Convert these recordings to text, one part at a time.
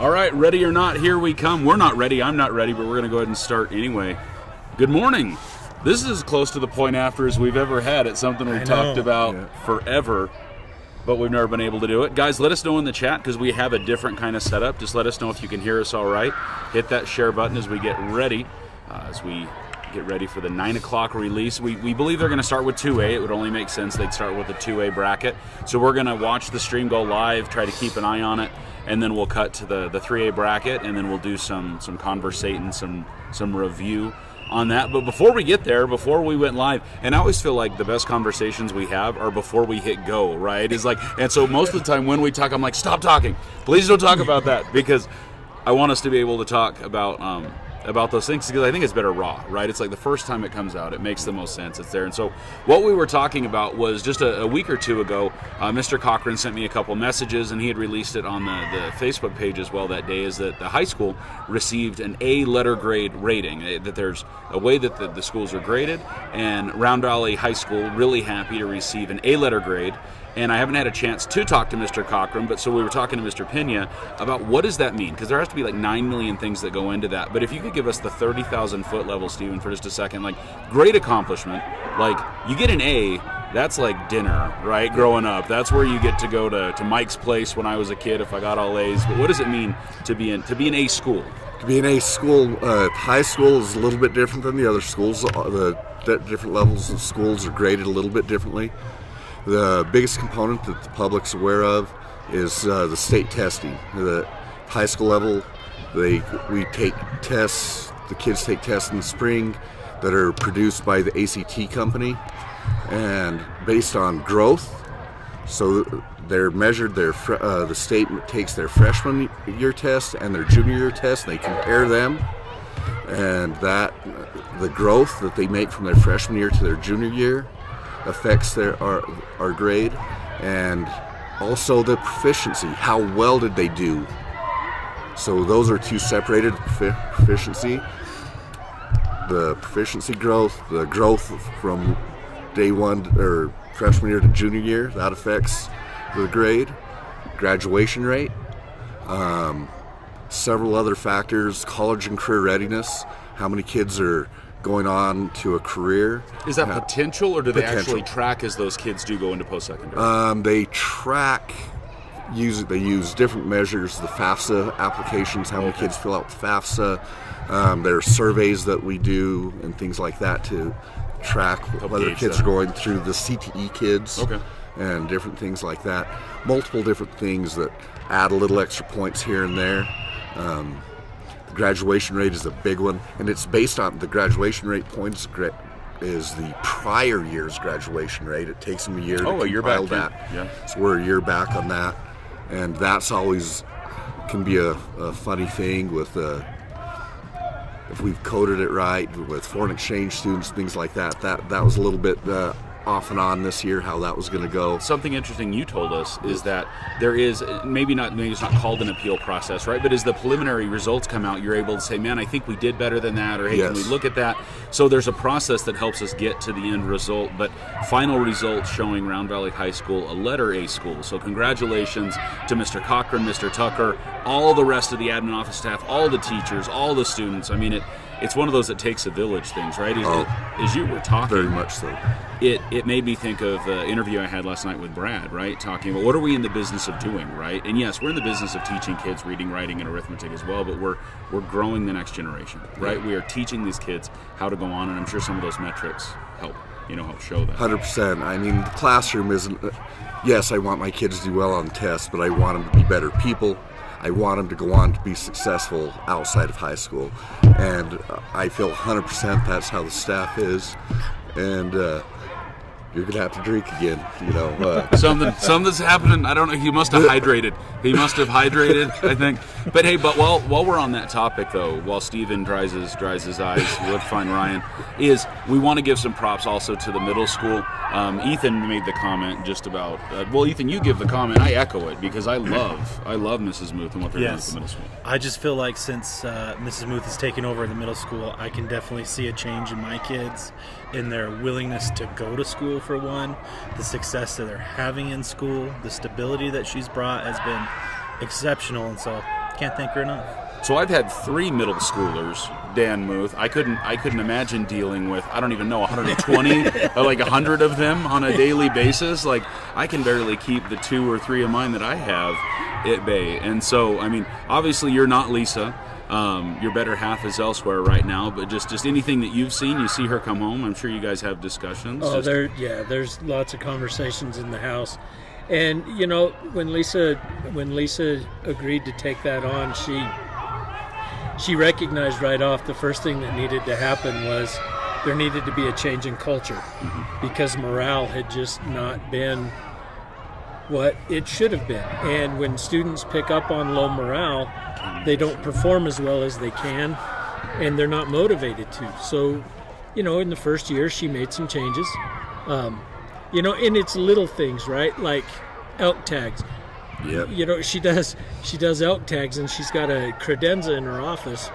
All right, ready or not, here we come. We're not ready. I'm not ready, but we're going to go ahead and start anyway. Good morning. This is as close to the point after as we've ever had. It's something we've talked about forever, but we've never been able to do it. Guys, let us know in the chat because we have a different kind of setup. Just let us know if you can hear us all right. Hit that share button as we get ready, get ready for the 9 o'clock release. We believe they're going to start with 2A. It would only make sense they'd start with the 2A bracket. So we're going to watch the stream go live, try to keep an eye on it, and then we'll cut to the 3A bracket, and then we'll do some conversating, some review on that. But before we get there, before we went live, and I always feel like the best conversations we have are before we hit go, right? And so most of the time when we talk, I'm like, stop talking. Please don't talk about that, because I want us to be able to talk about those things, because I think it's better raw, right? It's like the first time it comes out, it makes the most sense. It's there. And so what we were talking about was just a week or two ago, Mr. Cochran sent me a couple messages, and he had released it on the Facebook page as well that day, is that the high school received an A letter grade rating, that there's a way that the schools are graded, and Round Valley High School really happy to receive an A letter grade. And I haven't had a chance to talk to Mr. Cochran, but so we were talking to Mr. Pena about what does that mean? Because there has to be like 9 million things that go into that. But if you could give us the 30,000 foot level, Stephen, for just a second, like great accomplishment. Like you get an A, that's like dinner, right? Growing up, that's where you get to go to Mike's place when I was a kid if I got all A's. But what does it mean to be an A school? To be an A school, high school is a little bit different than the other schools. The different levels of schools are graded a little bit differently. The biggest component that the public's aware of is the state testing. The high school level, we take tests, the kids take tests in the spring that are produced by the ACT company and based on growth. So they're measured, the state takes their freshman year test and their junior year test, and they compare them, and the growth that they make from their freshman year to their junior year affects our grade, and also the proficiency. How well did they do? So those are two separated. Proficiency, the proficiency growth, the growth from day one or freshman year to junior year, that affects the grade. Graduation rate, several other factors, college and career readiness, how many kids are going on to a career. Is that potential, or do they actually track as those kids do go into post-secondary? They track, they use different measures, the FAFSA applications, how many kids fill out the FAFSA. There are surveys that we do and things like that to track whether kids are going through the CTE kids and different things like that. Multiple different things that add a little extra points here and there. Graduation rate is a big one, and it's based on the graduation rate points is the prior year's graduation rate. It takes them a year to compile that. So we're a year back on that, and that's always can be a funny thing with if we've coded it right with foreign exchange students, things like that. That was a little bit off and on this year, how that was going to go. Something interesting you told us is that there is maybe it's not called an appeal process, right? But as the preliminary results come out, you're able to say, man, I think we did better than that, or hey, can we look at that? So there's a process that helps us get to the end result, but final results showing Round Valley High School a letter A school. So congratulations to Mr. Cochran, Mr. Tucker, all the rest of the admin office staff, all the teachers, all the students. I mean, it's one of those that takes a village things, right? As you were talking, very much so. It made me think of the interview I had last night with Brad, right? Talking about what are we in the business of doing, right? And yes, we're in the business of teaching kids reading, writing, and arithmetic as well, but we're growing the next generation, right? We are teaching these kids how to go on, and I'm sure some of those metrics help show that. 100%. I mean, the classroom isn't, yes, I want my kids to do well on tests, but I want them to be better people. I want them to go on to be successful outside of high school. And I feel 100% that's how the staff is. And you're going to have to drink again, Something's happening. I don't know. He must have hydrated. I think. But hey, while we're on that topic, though, while Steven dries his eyes, we'll find Ryan, is we want to give some props also to the middle school. Ethan made the comment just about, Ethan, you give the comment. I echo it because I love Mrs. Muth and what they're doing at the middle school. I just feel like since Mrs. Muth has taken over in the middle school, I can definitely see a change in my kids, in their willingness to go to school, for one, the success that they're having in school, the stability that she's brought has been exceptional. And so can't thank her enough. So I've had 3 middle schoolers, Dan Muth. I couldn't imagine dealing with, I don't even know, 120, like 100 of them on a daily basis. Like, I can barely keep the 2 or 3 of mine that I have at bay. And so, I mean, obviously you're not Lisa. Your better half is elsewhere right now, but just anything that you've seen, you see her come home. I'm sure you guys have discussions. Oh, there's lots of conversations in the house. And, you know, when Lisa agreed to take that on, she recognized right off the first thing that needed to happen was there needed to be a change in culture, because morale had just not been what it should have been. And when students pick up on low morale, they don't perform as well as they can, and they're not motivated to. So, you know, in the first year, she made some changes. You know, and it's little things, right? Like elk tags. Yep. You know, she does elk tags, and she's got a credenza in her office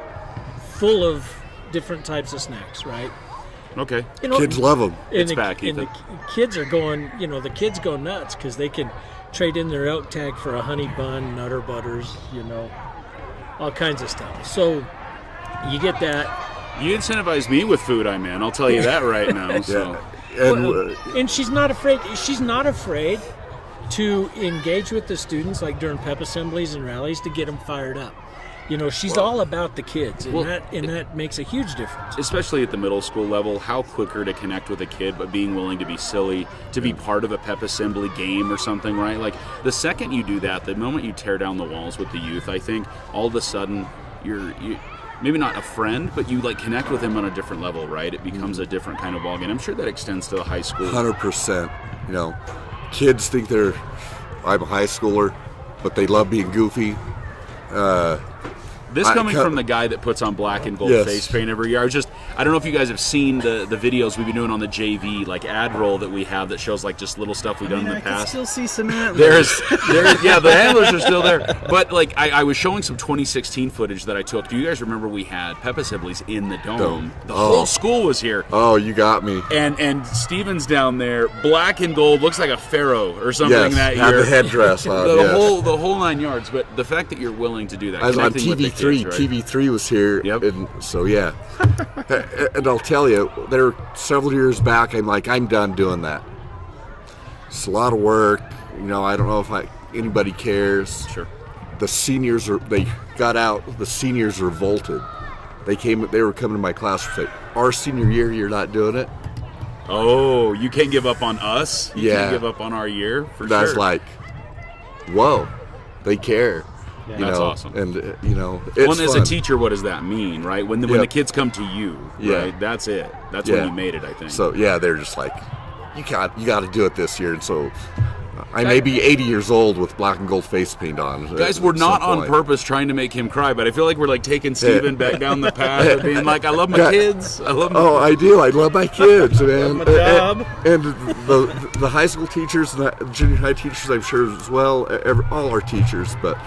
full of different types of snacks, right? Okay. You know, Kids love them. It's back, and the kids are going, you know, the kids go nuts because they can trade in their elk tag for a honey bun, Nutter Butters, you know, all kinds of stuff. So you get that. You incentivize me with food I'm in, I'll tell you that right now. So. And she's not afraid. She's not afraid to engage with the students, like during pep assemblies and rallies, to get them fired up. You know, she's all about the kids, and that makes a huge difference. Especially at the middle school level, how quicker to connect with a kid, but being willing to be silly, to be part of a pep assembly game or something, right? Like, the second you do that, the moment you tear down the walls with the youth, I think all of a sudden you maybe not a friend, but you like connect with him on a different level, right? It becomes a different kind of ballgame. I'm sure that extends to the high school. 100%. You know, kids think I'm a high schooler, but they love being goofy. This coming from the guy that puts on black and gold face paint every year. I don't know if you guys have seen the videos we've been doing on the JV, like ad roll that we have that shows like just little stuff we've done in the I past. can still see some antlers. Yeah, the antlers are still there. But like I was showing some 2016 footage that I took. Do you guys remember we had pep assemblies in the dome? The whole school was here. Oh, you got me. And Steven's down there, black and gold, looks like a pharaoh or something that year. Had the headdress on. The whole 9 yards. But the fact that you're willing to do that, I was on connecting with the TV3. kids, right? TV3 was here, Yep. and so yeah. And I'll tell you, there were several years back, I'm done doing that. It's a lot of work. You know, I don't know if anybody cares. Sure. The seniors got out. The seniors revolted. They were coming to my class and say, "Our senior year, you're not doing it." Oh, you can't give up on us? You Yeah. can't give up on our year? For That's sure. like, whoa, they care. Yeah. You That's know, awesome. And you know, it's Well, and as a fun. teacher, what does that mean, right? When the kids come to you, right? That's it. That's when you made it, I think. So yeah, they're just like, you got to do it this year. And so I may be 80 years old with black and gold face paint on. Guys, we're not on purpose trying to make him cry, but I feel like we're like taking Steven back down the path of being like, I love my kids. I love my I do. I love my kids, man. My job. And the high school teachers and the junior high teachers, I'm sure as well, all our teachers, but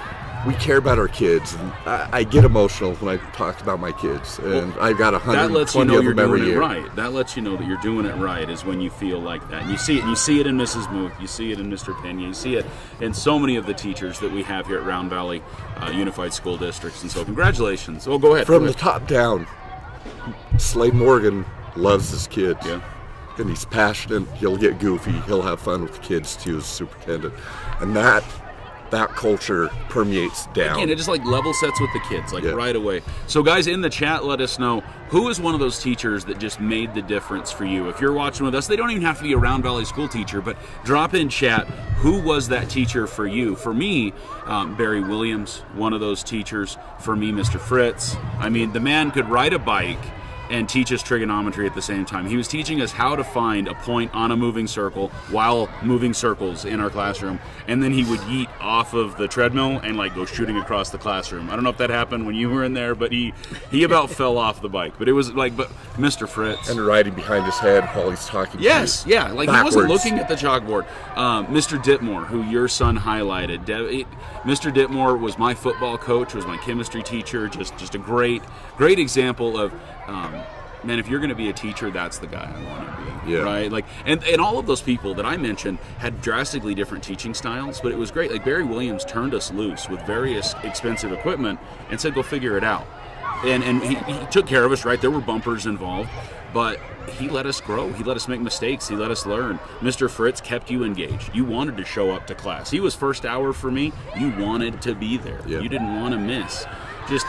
we care about our kids. And I get emotional when I talk about my kids, and I've got 120 that lets you know of you're them every doing it year. right. That lets you know that you're doing it right is when you feel like that. And you see it. And you see it in Mrs. Muth. You see it in Mr. Pena. You see it in so many of the teachers that we have here at Round Valley Unified School Districts. And so congratulations. Oh, go ahead. From the top down, Slade Morgan loves his kids. Yeah. And he's passionate. He'll get goofy. He'll have fun with the kids too as a superintendent. And that culture permeates down. Again, it just like level sets with the kids, like right away. So guys in the chat, let us know who is one of those teachers that just made the difference for you. If you're watching with us, they don't even have to be a Round Valley school teacher, but drop in chat, who was that teacher for you? For me, Barry Williams, one of those teachers. For me, Mr. Fritz. I mean, the man could ride a bike and teach us trigonometry at the same time. He was teaching us how to find a point on a moving circle while moving circles in our classroom, and then he would yeet off of the treadmill and like go shooting across the classroom. I don't know if that happened when you were in there, but he about fell off the bike. But it was like, but Mr. Fritz. And riding behind his head while he's talking. Yes, to you. yeah, like Backwards. he wasn't looking at the chalkboard. Mr. Ditmore, who your son highlighted. Mr. Ditmore was my football coach, was my chemistry teacher, just a great example of man, if you're going to be a teacher, that's the guy I want to be. Yeah. Right? Like, and all of those people that I mentioned had drastically different teaching styles, but it was great. Like, Barry Williams turned us loose with various expensive equipment and said, go figure it out. And he took care of us, right? There were bumpers involved, but he let us grow. He let us make mistakes. He let us learn. Mr. Fritz kept you engaged. You wanted to show up to class. He was first hour for me. You wanted to be there. Yeah. You didn't want to miss. Just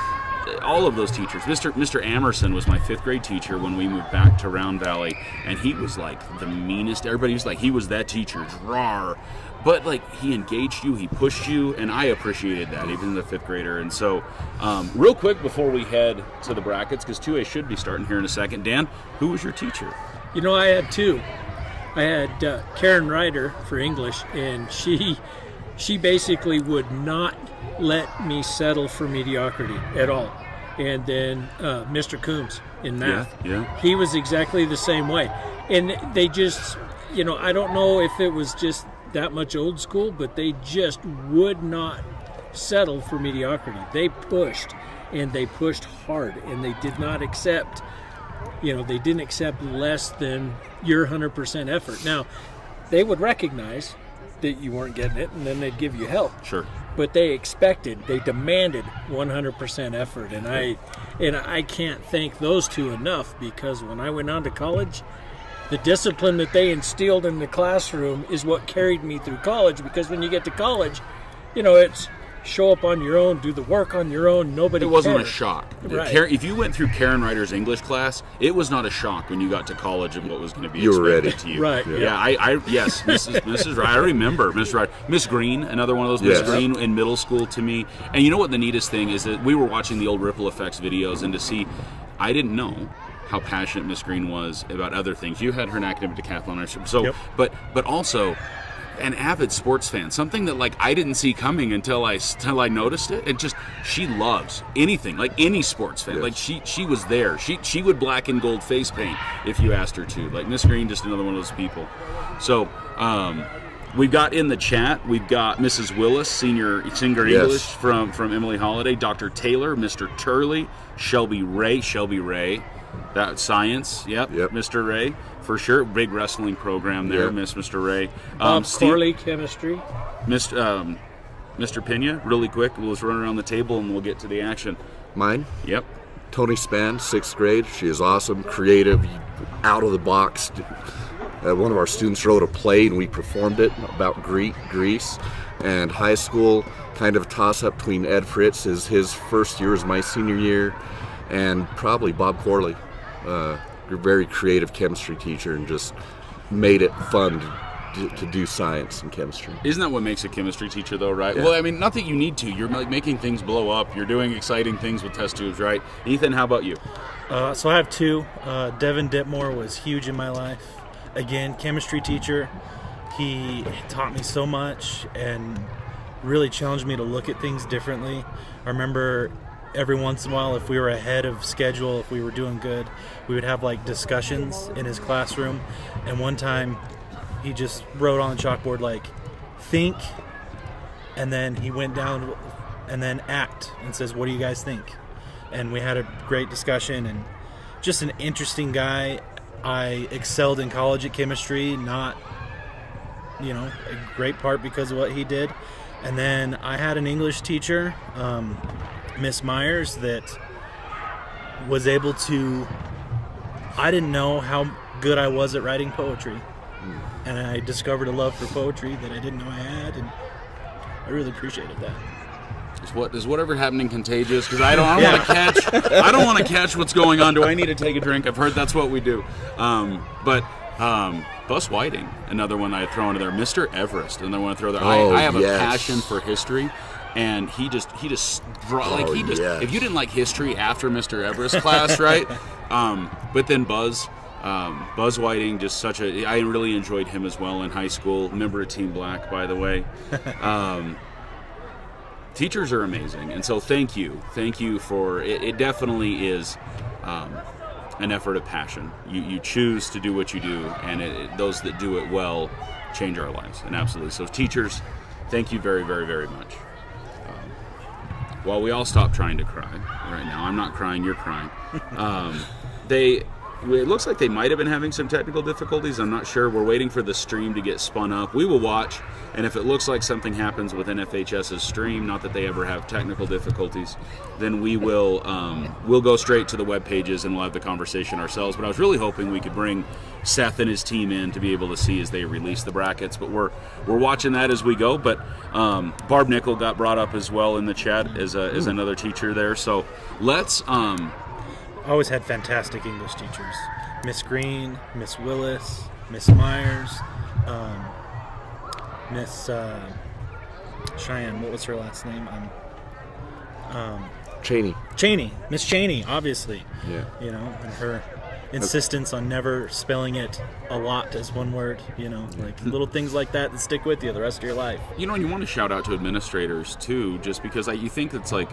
all of those teachers. Mr. Amerson was my 5th grade teacher when we moved back to Round Valley, and he was like the meanest. Everybody was like, he was that teacher, rawr. But like, he engaged you, he pushed you, and I appreciated that, even as a 5th grader. And so, real quick before we head to the brackets, because 2A should be starting here in a second. Dan, who was your teacher? You know, I had 2. I had Karen Ryder for English, and she basically would not let me settle for mediocrity at all. And then Mr. Coombs in math. Yeah. He was exactly the same way. And they just, you know, I don't know if it was just that much old school, but they just would not settle for mediocrity. They pushed, and they pushed hard, and they did not accept, you know, they didn't accept less than your 100% effort. Now, they would recognize that you weren't getting it, and then they'd give you help. Sure. But they demanded 100% effort, and I can't thank those 2 enough, because when I went on to college, the discipline that they instilled in the classroom is what carried me through college. Because when you get to college, you know, it's show up on your own, do the work on your own. Nobody It wasn't cares. a shock. Right. If you went through Karen Ryder's English class, it was not a shock when you got to college of what was going to be You were expected ready. to you. Right. Yeah. Yes, Mrs. Ryder. I remember Miss Ryder. Miss Green, another one of those. Yes. Miss Green in middle school to me. And you know what the neatest thing is, that we were watching the old Ripple Effects videos, and to see, I didn't know how passionate Miss Green was about other things. You had her in academic decathlon, so Yep. but also an avid sports fan, something that like I didn't see coming until I noticed it. And just, she loves anything, like any sports fan. Yes. Like she was there. She would black and gold face paint if you asked her to. Like Miss Green, just another one of those people. So we've got in the chat, we've got Mrs. Willis, senior English from Emily Holiday, Dr. Taylor, Mr. Turley, Shelby Ray. That science, yep. Mr. Ray, for sure. Big wrestling program there, Yep. Mr. Ray. Bob Corley, chemistry. Mr. Pena, really quick. We'll just run around the table and we'll get to the action. Mine? Yep. Tony Spann, 6th grade. She is awesome, creative, out of the box. One of our students wrote a play, and we performed it about Greece. And high school, kind of a toss-up between Ed Fritz, his first year is my senior year, and probably Bob Corley, a very creative chemistry teacher, and just made it fun to do science and chemistry. Isn't that what makes a chemistry teacher, though, right? Yeah. Well, I mean, not that you need to. You're like making things blow up. You're doing exciting things with test tubes, right? Ethan, how about you? So I have 2. Devin Ditmore was huge in my life. Again, chemistry teacher. He taught me so much and really challenged me to look at things differently. I remember every once in a while, if we were ahead of schedule, if we were doing good, we would have like discussions in his classroom. And one time he just wrote on the chalkboard like, think, and then he went down and then act and says, what do you guys think? And we had a great discussion, and just an interesting guy. I excelled in college at chemistry, not, you know, a great part because of what he did. And then I had an English teacher, Miss Myers, that was able to, I didn't know how good I was at writing poetry. And I discovered a love for poetry that I didn't know I had, and I really appreciated that. Is whatever happening contagious? Because I don't want to catch what's going on. Do I need to take a drink? I've heard that's what we do. But Bus Whiting, another one I throw into there. Mr. Everest, another one I throw there. I have a passion for history, and he just if you didn't like history after Mr. Everest class, right? But then Buzz Whiting, just I really enjoyed him as well in high school. Member of Team Black, by the way. Teachers are amazing, and so thank you for it. It definitely is an effort of passion. You choose to do what you do, and those that do it well change our lives, and absolutely. So teachers, thank you very, very, very much. While we all stop trying to cry right now, I'm not crying, you're crying. it looks like they might have been having some technical difficulties. I'm not sure. We're waiting for the stream to get spun up. We will watch, and if it looks like something happens with NFHS's stream, not that they ever have technical difficulties, then we will we'll go straight to the web pages and we'll have the conversation ourselves. But I was really hoping we could bring Seth and his team in to be able to see as they release the brackets. But we're watching that as we go. But Barb Nickel got brought up as well in the chat as another teacher there. So let's. I always had fantastic English teachers. Miss Green, Miss Willis, Miss Myers, Miss Cheyenne. What was her last name? Cheney. Miss Cheney, obviously. Yeah. You know, and her insistence on never spelling it a lot as one word, you know, like little things like that stick with you the rest of your life. You know, and you want to shout out to administrators too, just because you think it's like,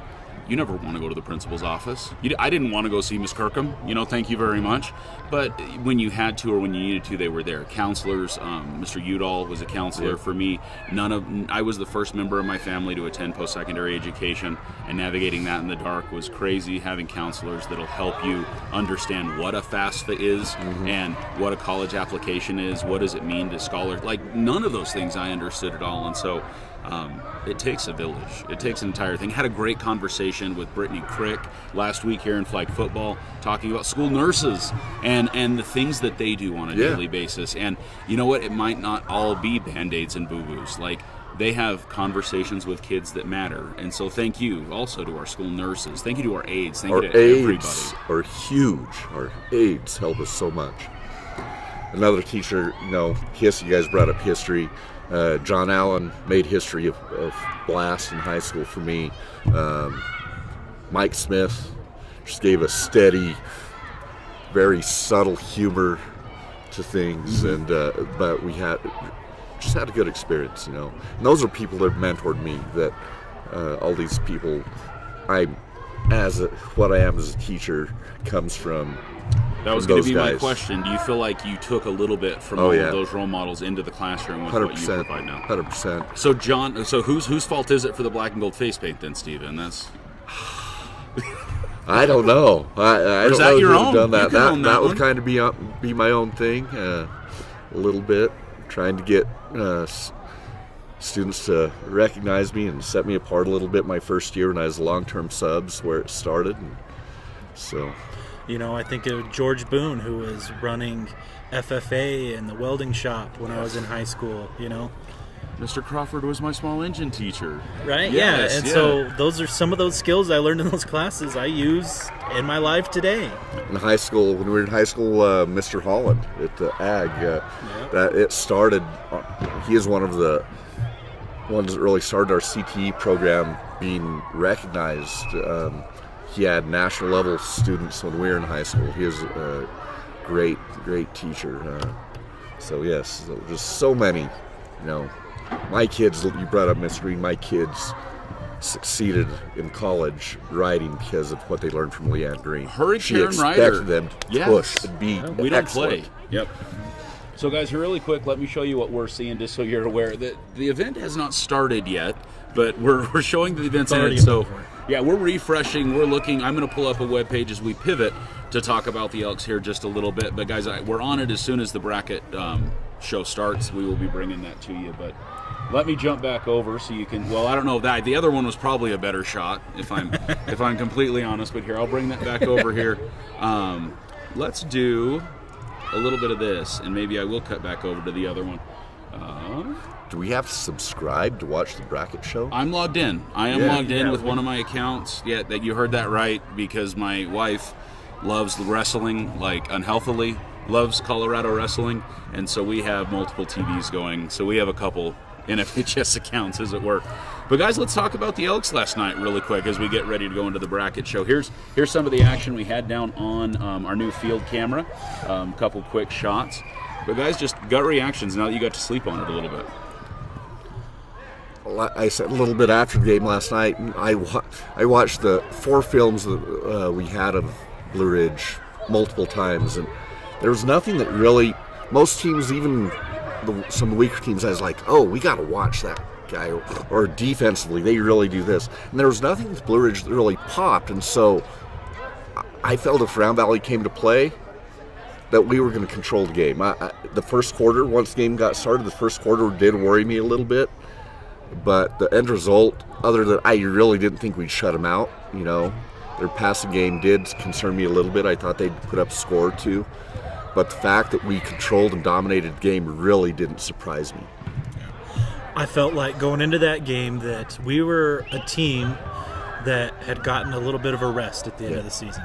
you never want to go to the principal's office. I didn't want to go see Miss Kirkham, thank you very much. But when you had to or when you needed to, they were there. Counselors, Mr. Udall was a counselor for me. I was the first member of my family to attend post-secondary education, and navigating that in the dark was crazy. Having counselors that'll help you understand what a FAFSA is and what a college application is, what does it mean to scholars. Like, none of those things I understood at all, and so it takes a village. It takes an entire thing. Had a great conversation with Brittany Crick last week here in flag football, talking about school nurses and the things that they do on a daily basis. And you know what? It might not all be Band-Aids and boo-boos. Like, they have conversations with kids that matter. And so thank you also to our school nurses. Thank you to our aides. Thank you to everybody. Our aides are huge. Our aides help us so much. Another teacher, you guys brought up history. John Allen made history of blast in high school for me. Mike Smith just gave a steady, very subtle humor to things, and but we had a good experience, And those are people that mentored me. That all these people, what I am as a teacher comes from. That was going to be my question. Do you feel like you took a little bit from all of those role models into the classroom with 100%, what you provide now? 100%. So, John, whose fault is it for the black and gold face paint then, Stephen? That's. I don't know. I don't know your who've done that. That would kind of be my own thing, a little bit, trying to get students to recognize me and set me apart a little bit. My first year when I was long-term subs, where it started, and so. I think of George Boone, who was running FFA and the welding shop when I was in high school, Mr. Crawford was my small engine teacher. Right? So those are some of those skills I learned in those classes I use in my life today. In high school, when we were in high school, Mr. Holland at the Ag, that it started, he is one of the ones that really started our CTE program being recognized. He had national level students when we were in high school. He was a great teacher. So yes, just so many, my kids, you brought up Miss Green, my kids succeeded in college writing because of what they learned from Leanne Green. She expected them to push and be we don't excellent. Play. Yep. So guys, really quick, let me show you what we're seeing just so you're aware. The event has not started yet, but we're showing the events in it. So yeah, we're refreshing, we're looking. I'm going to pull up a web page as we pivot to talk about the Elks here just a little bit. But guys, we're on it as soon as the bracket show starts. We will be bringing that to you. But let me jump back over so you can. Well, I don't know that the other one was probably a better shot if I'm completely honest. But here, I'll bring that back over here. Let's do a little bit of this, and maybe I will cut back over to the other one. Do we have to subscribe to watch the bracket show? I'm logged in. I am logged in with one of my accounts. Yeah, that you heard that right, because my wife loves wrestling, like unhealthily, loves Colorado wrestling, and so we have multiple TVs going. So we have a couple NFHS accounts, as it were. But guys, let's talk about the Elks last night really quick as we get ready to go into the bracket show. Here's some of the action we had down on our new field camera. A couple quick shots. But guys, just gut reactions now that you got to sleep on it a little bit. I said a little bit after the game last night, I watched the 4 films that we had of Blue Ridge multiple times, and there was nothing that really, most teams, even some of the weaker teams, I was like, oh, we got to watch that guy, or defensively, they really do this. And there was nothing with Blue Ridge that really popped, and so I felt if Round Valley came to play, that we were going to control the game. The first quarter, once the game got started, the first quarter did worry me a little bit. But the end result, other than I really didn't think we'd shut them out, their passing game did concern me a little bit. I thought they'd put up a score or two. But the fact that we controlled and dominated the game really didn't surprise me. I felt like going into that game that we were a team that had gotten a little bit of a rest at the end of the season.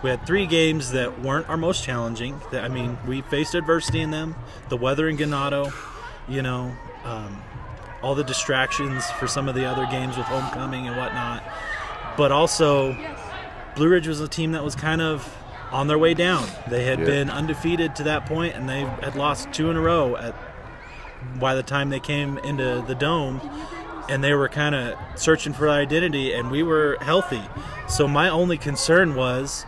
We had 3 games that weren't our most challenging. We faced adversity in them. The weather in Ganado, all the distractions for some of the other games with homecoming and whatnot. But also, Blue Ridge was a team that was kind of on their way down. They had been undefeated to that point, and they had lost 2 in a row by the time they came into the Dome. And they were kind of searching for identity, and we were healthy. So my only concern was,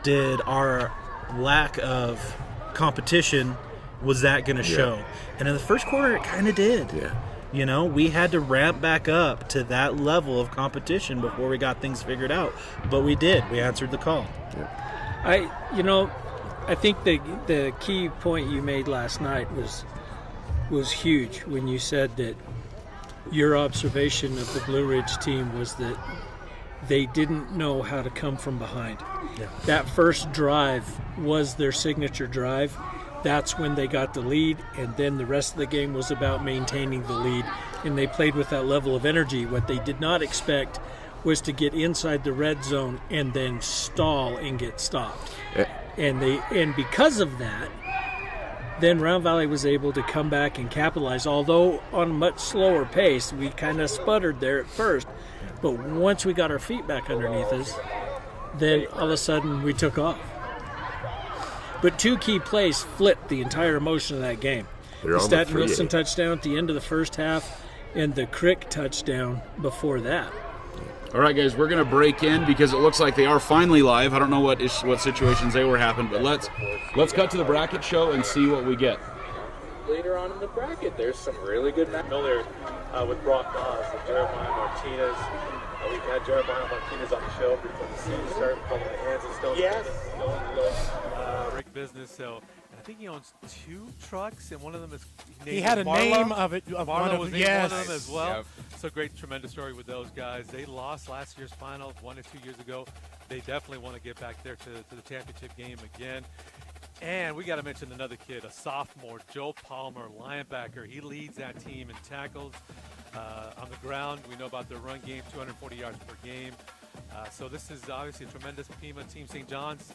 did our lack of competition, was that going to show? And in the first quarter, it kind of did. Yeah. We had to ramp back up to that level of competition before we got things figured out. But we did. We answered the call. Yeah. I think the key point you made last night was huge when you said that your observation of the Blue Ridge team was that they didn't know how to come from behind. Yeah. That first drive was their signature drive. That's when they got the lead, and then the rest of the game was about maintaining the lead, and they played with that level of energy. What they did not expect was to get inside the red zone and then stall and get stopped. Yeah. And because of that, then Round Valley was able to come back and capitalize, although on a much slower pace. We kind of sputtered there at first, but once we got our feet back underneath us, then all of a sudden we took off. But 2 key plays flipped the entire emotion of that game. The Staten Wilson touchdown at the end of the first half and the Crick touchdown before that. All right, guys, we're going to break in because it looks like they are finally live. I don't know what situations they were happening, but let's cut to the bracket show and see what we get. Later on in the bracket, there's some really good matches. Miller with Brock Dawes and Jeremiah Martinez. We've had Jeremiah Martinez on the show before the season started, calling the hands and stones. Yes. Brick business, so I think he owns 2 trucks, and one of them is he had a Marla. name of it. Marla was named one of them as well. Yep. So great, tremendous story with those guys. They lost last year's final 1 or 2 years ago. They definitely want to get back there to the championship game again. And we got to mention another kid, a sophomore, Joe Palmer, linebacker. He leads that team in tackles on the ground. We know about their run game, 240 yards per game. So this is obviously a tremendous Pima team. St. John's,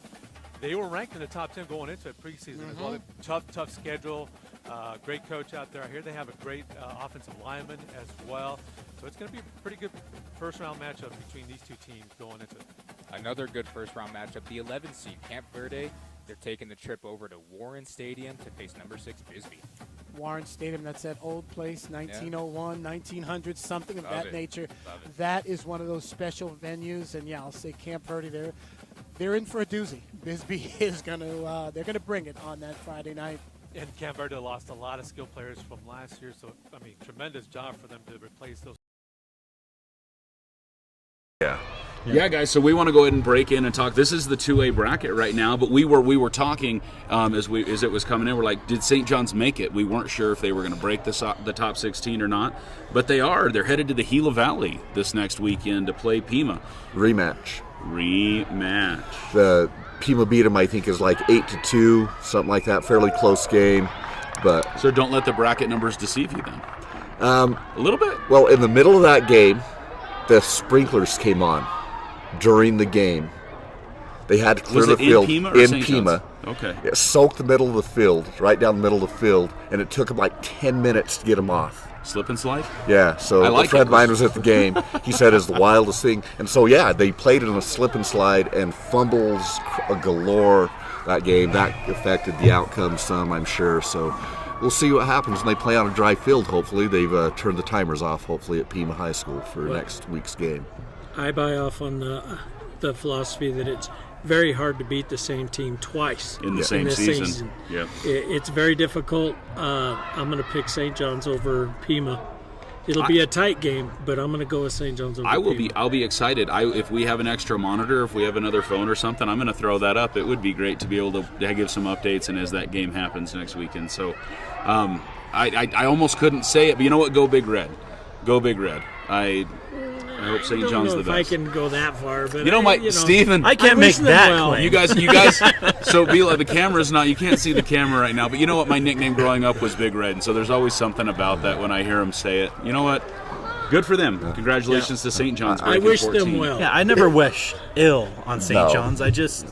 they were ranked in the top 10 going into it preseason as well. Tough schedule. Great coach out there. I hear they have a great offensive lineman as well. So it's going to be a pretty good first-round matchup between these 2 teams going into it. Another good first-round matchup. The 11th seed, Camp Verde, they're taking the trip over to Warren Stadium to face number 6, Bisbee. Warren Stadium, that's that old place, 1901, 1900, something of that nature. Love it. That is one of those special venues, and I'll say Camp Verde, they're in for a doozy. Bisbee is going to, they're going to bring it on that Friday night. And Camp Verde lost a lot of skilled players from last year, so, tremendous job for them to replace those. Yeah, guys, so we want to go ahead and break in and talk. This is the 2A bracket right now, but we were talking as it was coming in. We're like, did St. John's make it? We weren't sure if they were going to break the top 16 or not, but they are. They're headed to the Gila Valley this next weekend to play Pima. Rematch. The Pima beat them, I think, is like 8-2, something like that. Fairly close game, but so don't let the bracket numbers deceive you then. A little bit. Well, in the middle of that game, the sprinklers came on during the game. They had to clear the field in Pima. Okay. It soaked the middle of the field, right down the middle of the field, and it took them like 10 minutes to get them off. Slip and slide? Yeah, so a friend of mine was at the game. He said it's the wildest thing. And so, yeah, they played it in a slip and slide and fumbles galore that game. That affected the outcome some, I'm sure. So we'll see what happens when they play on a dry field, hopefully. They've turned the timers off, hopefully, at Pima High School for next week's game. I buy off on the philosophy that it's very hard to beat the same team twice in the same season. Yeah, it's very difficult. I'm going to pick St. John's over Pima It'll be a tight game, but I'm going to go with St. John's over Piedmont. I'll be excited. If we have an extra monitor, if we have another phone or something, I'm going to throw that up. It would be great to be able to give some updates and as that game happens next weekend. So I almost couldn't say it, but you know what? Go Big Red. Go Big Red. I hope St. John's the best. I can go that far, but Stephen, I can't make that claim. You guys. So Bila, the camera's not. You can't see the camera right now, but you know what? My nickname growing up was Big Red, and so there's always something about that when I hear them say it. You know what? Good for them. Congratulations to St. John's. I wish them well. Yeah, I never wish ill on St. John's. I just,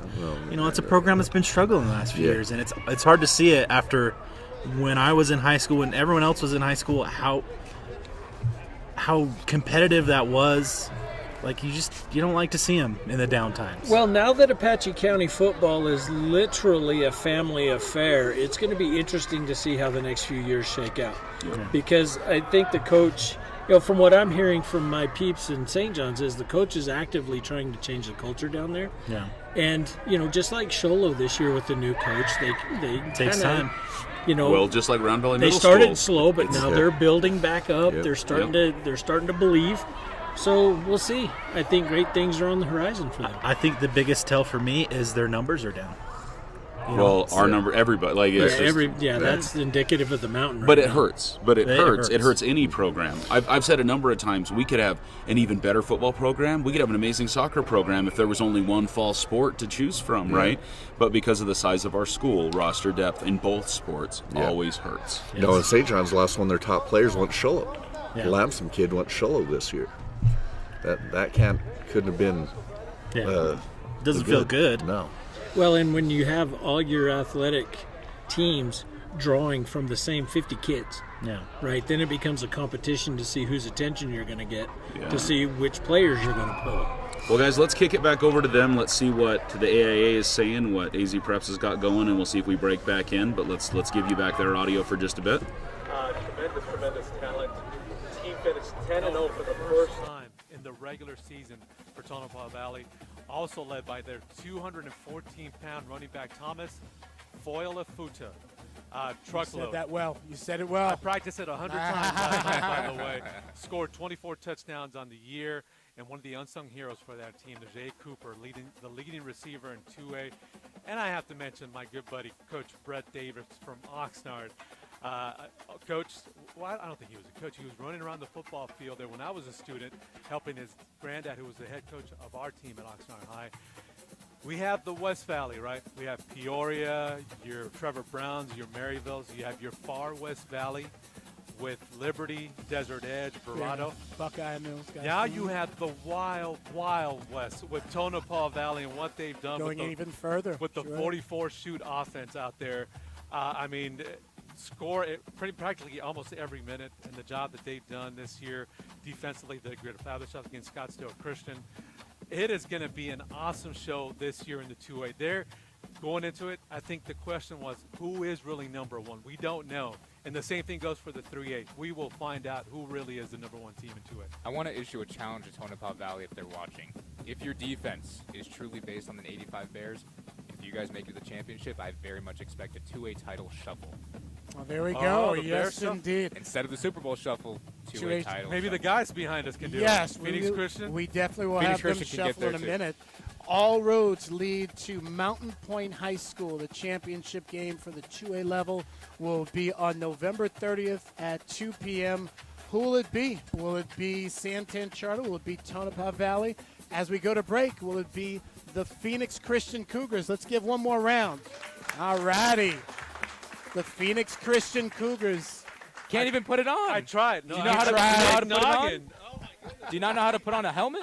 it's a program that's been struggling the last few years, and it's hard to see it after when I was in high school and everyone else was in high school. How competitive that was. Like, you don't like to see them in the down times. Well, now that Apache County football is literally a family affair, it's going to be interesting to see how the next few years shake out. Okay. Because I think the coach, from what I'm hearing from my peeps in St. John's, is the coach is actively trying to change the culture down there. Yeah. And, just like Sholo this year with the new coach, they takes time. Just like Round Valley Middle They started School. slow, but now they're building back up. Yep. They're starting to believe. So we'll see. I think great things are on the horizon for them. I think the biggest tell for me is their numbers are down. Our number, everybody, that's indicative of the mountain. But it hurts. It hurts any program. I've said a number of times we could have an even better football program. We could have an amazing soccer program if there was only one fall sport to choose from, right? But because of the size of our school, roster depth in both sports always hurts. Yes. In St. John's, last one, their top players went Sholo. Yeah. The Lamson kid went Sholo this year. That couldn't have been. Doesn't feel good. No. Well, and when you have all your athletic teams drawing from the same 50 kids, right, then it becomes a competition to see whose attention you're going to get, to see which players you're going to pull. Well, guys, let's kick it back over to them. Let's see what the AIA is saying, what AZ Preps has got going, and we'll see if we break back in. But let's give you back their audio for just a bit. Tremendous talent. The team finished 10-0 for the first time in the regular season for Tonopah Valley. Also led by their 214-pound running back Thomas Foyalafuta. Truckload. You said that well. You said it well. I practiced it 100 times last night, by the way. Scored 24 touchdowns on the year, and one of the unsung heroes for that team, Jay Cooper, the leading receiver in 2A. And I have to mention my good buddy, Coach Brett Davis from Oxnard. Coach, I don't think he was a coach. He was running around the football field there when I was a student, helping his granddad, who was the head coach of our team at Oxnard High. We have the West Valley, right? We have Peoria, your Trevor Browns, your Maryvilles. You have your far West Valley with Liberty, Desert Edge, Verrado. Buckeye Mills. Guys. Now you have the wild, wild West with Tonopah Valley and what they've done. Going even further. With the 44-shoot offense out there. Score it practically almost every minute, and the job that they've done this year defensively, they grit a fabulous shot against Scottsdale Christian. It is going to be an awesome show this year in the 2A. They're going into it. I think the question was, who is really number one? We don't know. And the same thing goes for the 3A. We will find out who really is the number one team in 2A. I want to issue a challenge to Tonopah Valley if they're watching. If your defense is truly based on the 85 Bears, if you guys make it to the championship, I very much expect a 2A title shuffle. Well, there we go. Yes, indeed. Instead of the Super Bowl shuffle, 2A title. Maybe the guys behind us can do it. Yes, Phoenix Christian. We definitely will have them shuffle in a minute. All roads lead to Mountain Point High School. The championship game for the 2A level will be on November 30th at 2 p.m. Who will it be? Will it be Santan Charter? Will it be Tonopah Valley? As we go to break, will it be the Phoenix Christian Cougars? Let's give one more round. All righty. The Phoenix Christian Cougars. Can't even put it on. I tried. Do you know how to put it on? Do you not know how to put on a helmet?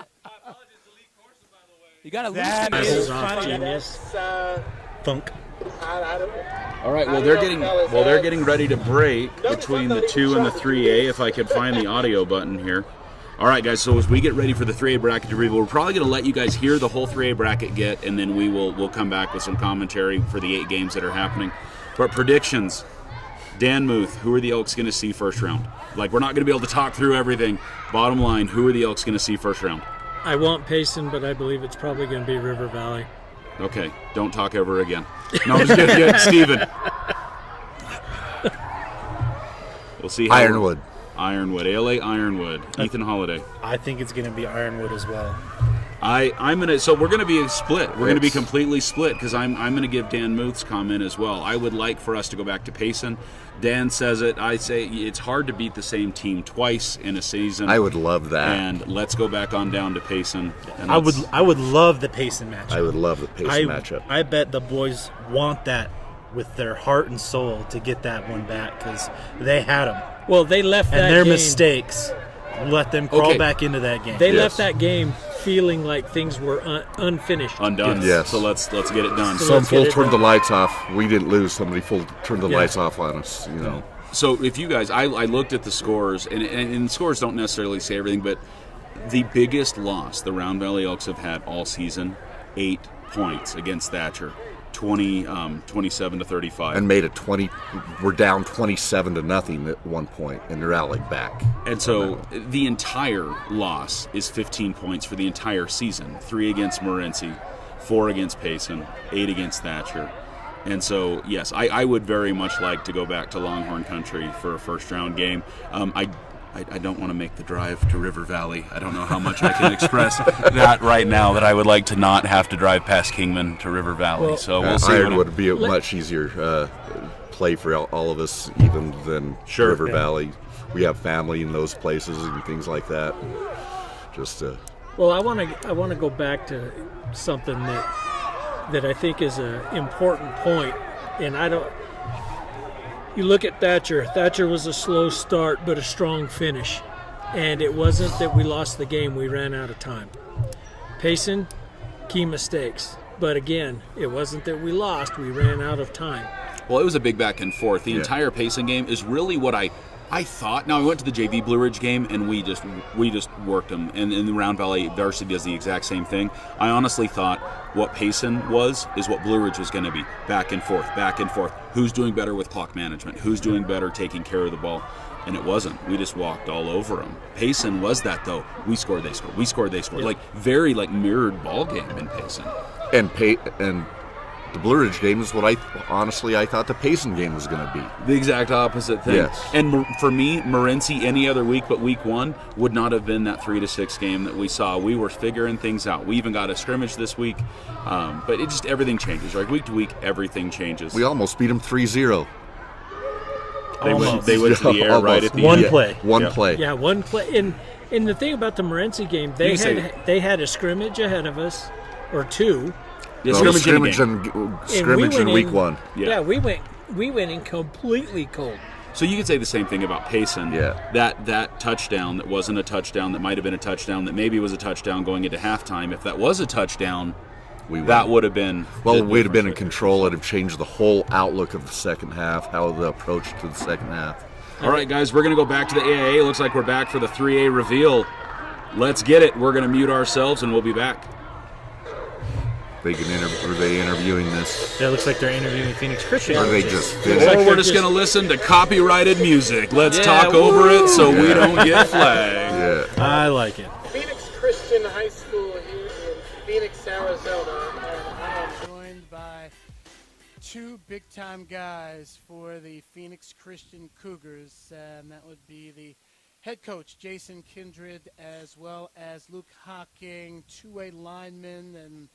You got to loosen it. Thunk. All right. Well, they're getting ready to break between the 2 and the 3A. If I could find the audio button here. All right, guys. So as we get ready for the 3A bracket to reveal, we're probably going to let you guys hear the whole 3A bracket and then we'll come back with some commentary for the 8 games that are happening. But predictions, Dan Muth, who are the Elks going to see first round? Like, we're not going to be able to talk through everything. Bottom line, who are the Elks going to see first round? I want Payson, but I believe it's probably going to be River Valley. Okay, don't talk ever again. No, I'm just kidding. Steven. We'll see. Ironwood. Ironwood, ALA Ironwood, Ethan Holiday. I think it's going to be Ironwood as well. I'm gonna. So we're gonna be split. We're gonna be completely split because I'm gonna give Dan Muth's comment as well. I would like for us to go back to Payson. Dan says it. I say it's hard to beat the same team twice in a season. I would love that. And let's go back on down to Payson. And I would love the Payson matchup. I would love the Payson matchup. I bet the boys want that with their heart and soul to get that one back because they had them. Well, they left that game. And their mistakes let them crawl back into that game. They left that game feeling like things were unfinished. Undone. Yes. So let's get it done. Some fool turned the lights off. We didn't lose. Somebody turned the lights off on us, So if you guys, I looked at the scores, and scores don't necessarily say everything, but the biggest loss the Round Valley Elks have had all season, 8 points against Thatcher. 27 to 35, and made it 20. We're down 27-0 at one point, and they're rallied back. And so the entire loss is 15 points for the entire season: 3 against Morenci, 4 against Payson, 8 against Thatcher. And so, yes, I would very much like to go back to Longhorn Country for a first-round game. I don't want to make the drive to River Valley. I don't know how much I can express that right now, that I would like to not have to drive past Kingman to River Valley. Well, so we'll see. Ironwood would be a much easier play for all of us, even than River Valley. We have family in those places and things like that. Well, I want to go back to something that I think is an important point, and I don't. You look at Thatcher. Thatcher was a slow start, but a strong finish. And it wasn't that we lost the game, we ran out of time. Payson, key mistakes. But again, it wasn't that we lost, we ran out of time. Well, it was a big back and forth. The entire Payson game is really what I thought. Now, we went to the JV Blue Ridge game, and we just worked them. And in the Round Valley, varsity does the exact same thing. I honestly thought what Payson is what Blue Ridge was going to be. Back and forth, back and forth. Who's doing better with clock management? Who's doing better taking care of the ball? And it wasn't. We just walked all over them. Payson was that, though. We scored, they scored. We scored, they scored. Yeah. Very mirrored ball game in Payson. And the Blue Ridge game is what I thought the Payson game was going to be. The exact opposite thing. Yes. And for me, Morenci any other week but week 1 would not have been that 3-6 game that we saw. We were figuring things out. We even got a scrimmage this week, but it just everything changes. Right, week to week, everything changes. We almost beat them 3-0. They went to the air right at the one end. Play. One play. Yeah, one play. And the thing about the Morenci game, they had a scrimmage ahead of us, or 2. Scrimmage in week 1. Yeah, we went in completely cold. So you could say the same thing about Payson. Yeah. That touchdown that wasn't a touchdown, that might have been a touchdown, that maybe was a touchdown going into halftime. If that was a touchdown, that would have been. Well, we'd have been in control. It'd have changed the whole outlook of the second half, how the approach to the second half. All right, guys, we're going to go back to the AAA. Looks like we're back for the 3A reveal. Let's get it. We're going to mute ourselves, and we'll be back. Are they interviewing this? It looks like they're interviewing Phoenix Christian. Or they just Or we're just going to listen to copyrighted music. Let's talk over it so we don't get flagged. Yeah. I like it. Phoenix Christian High School here in Phoenix, Arizona, and I am joined by 2 big-time guys for the Phoenix Christian Cougars, and that would be the head coach, Jason Kindred, as well as Luke Hocking, 2A lineman. And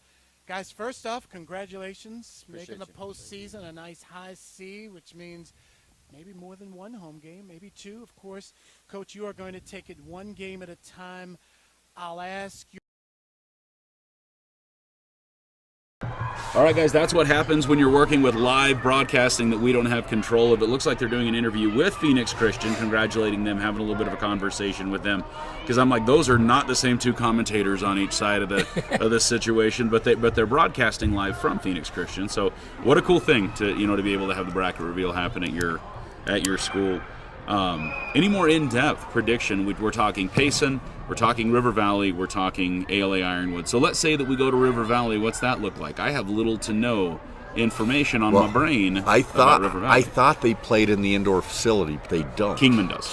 guys, first off, congratulations. Making the postseason, a nice high C, which means maybe more than 1 home game, maybe 2, of course. Coach, you are going to take it 1 game at a time. I'll ask you. All right, guys, that's what happens when you're working with live broadcasting that we don't have control of. It looks like they're doing an interview with Phoenix Christian, congratulating them, having a little bit of a conversation with them. Because I'm like, those are not the same 2 commentators on each side of the situation, but they're broadcasting live from Phoenix Christian. So what a cool thing to be able to have the bracket reveal happen at your school. Any more in-depth prediction? We're talking Payson, we're talking River Valley, we're talking ALA Ironwood. So let's say that we go to River Valley. What's that look like? I have little to no information on my brain about River Valley. I thought they played in the indoor facility, but they don't. Kingman does.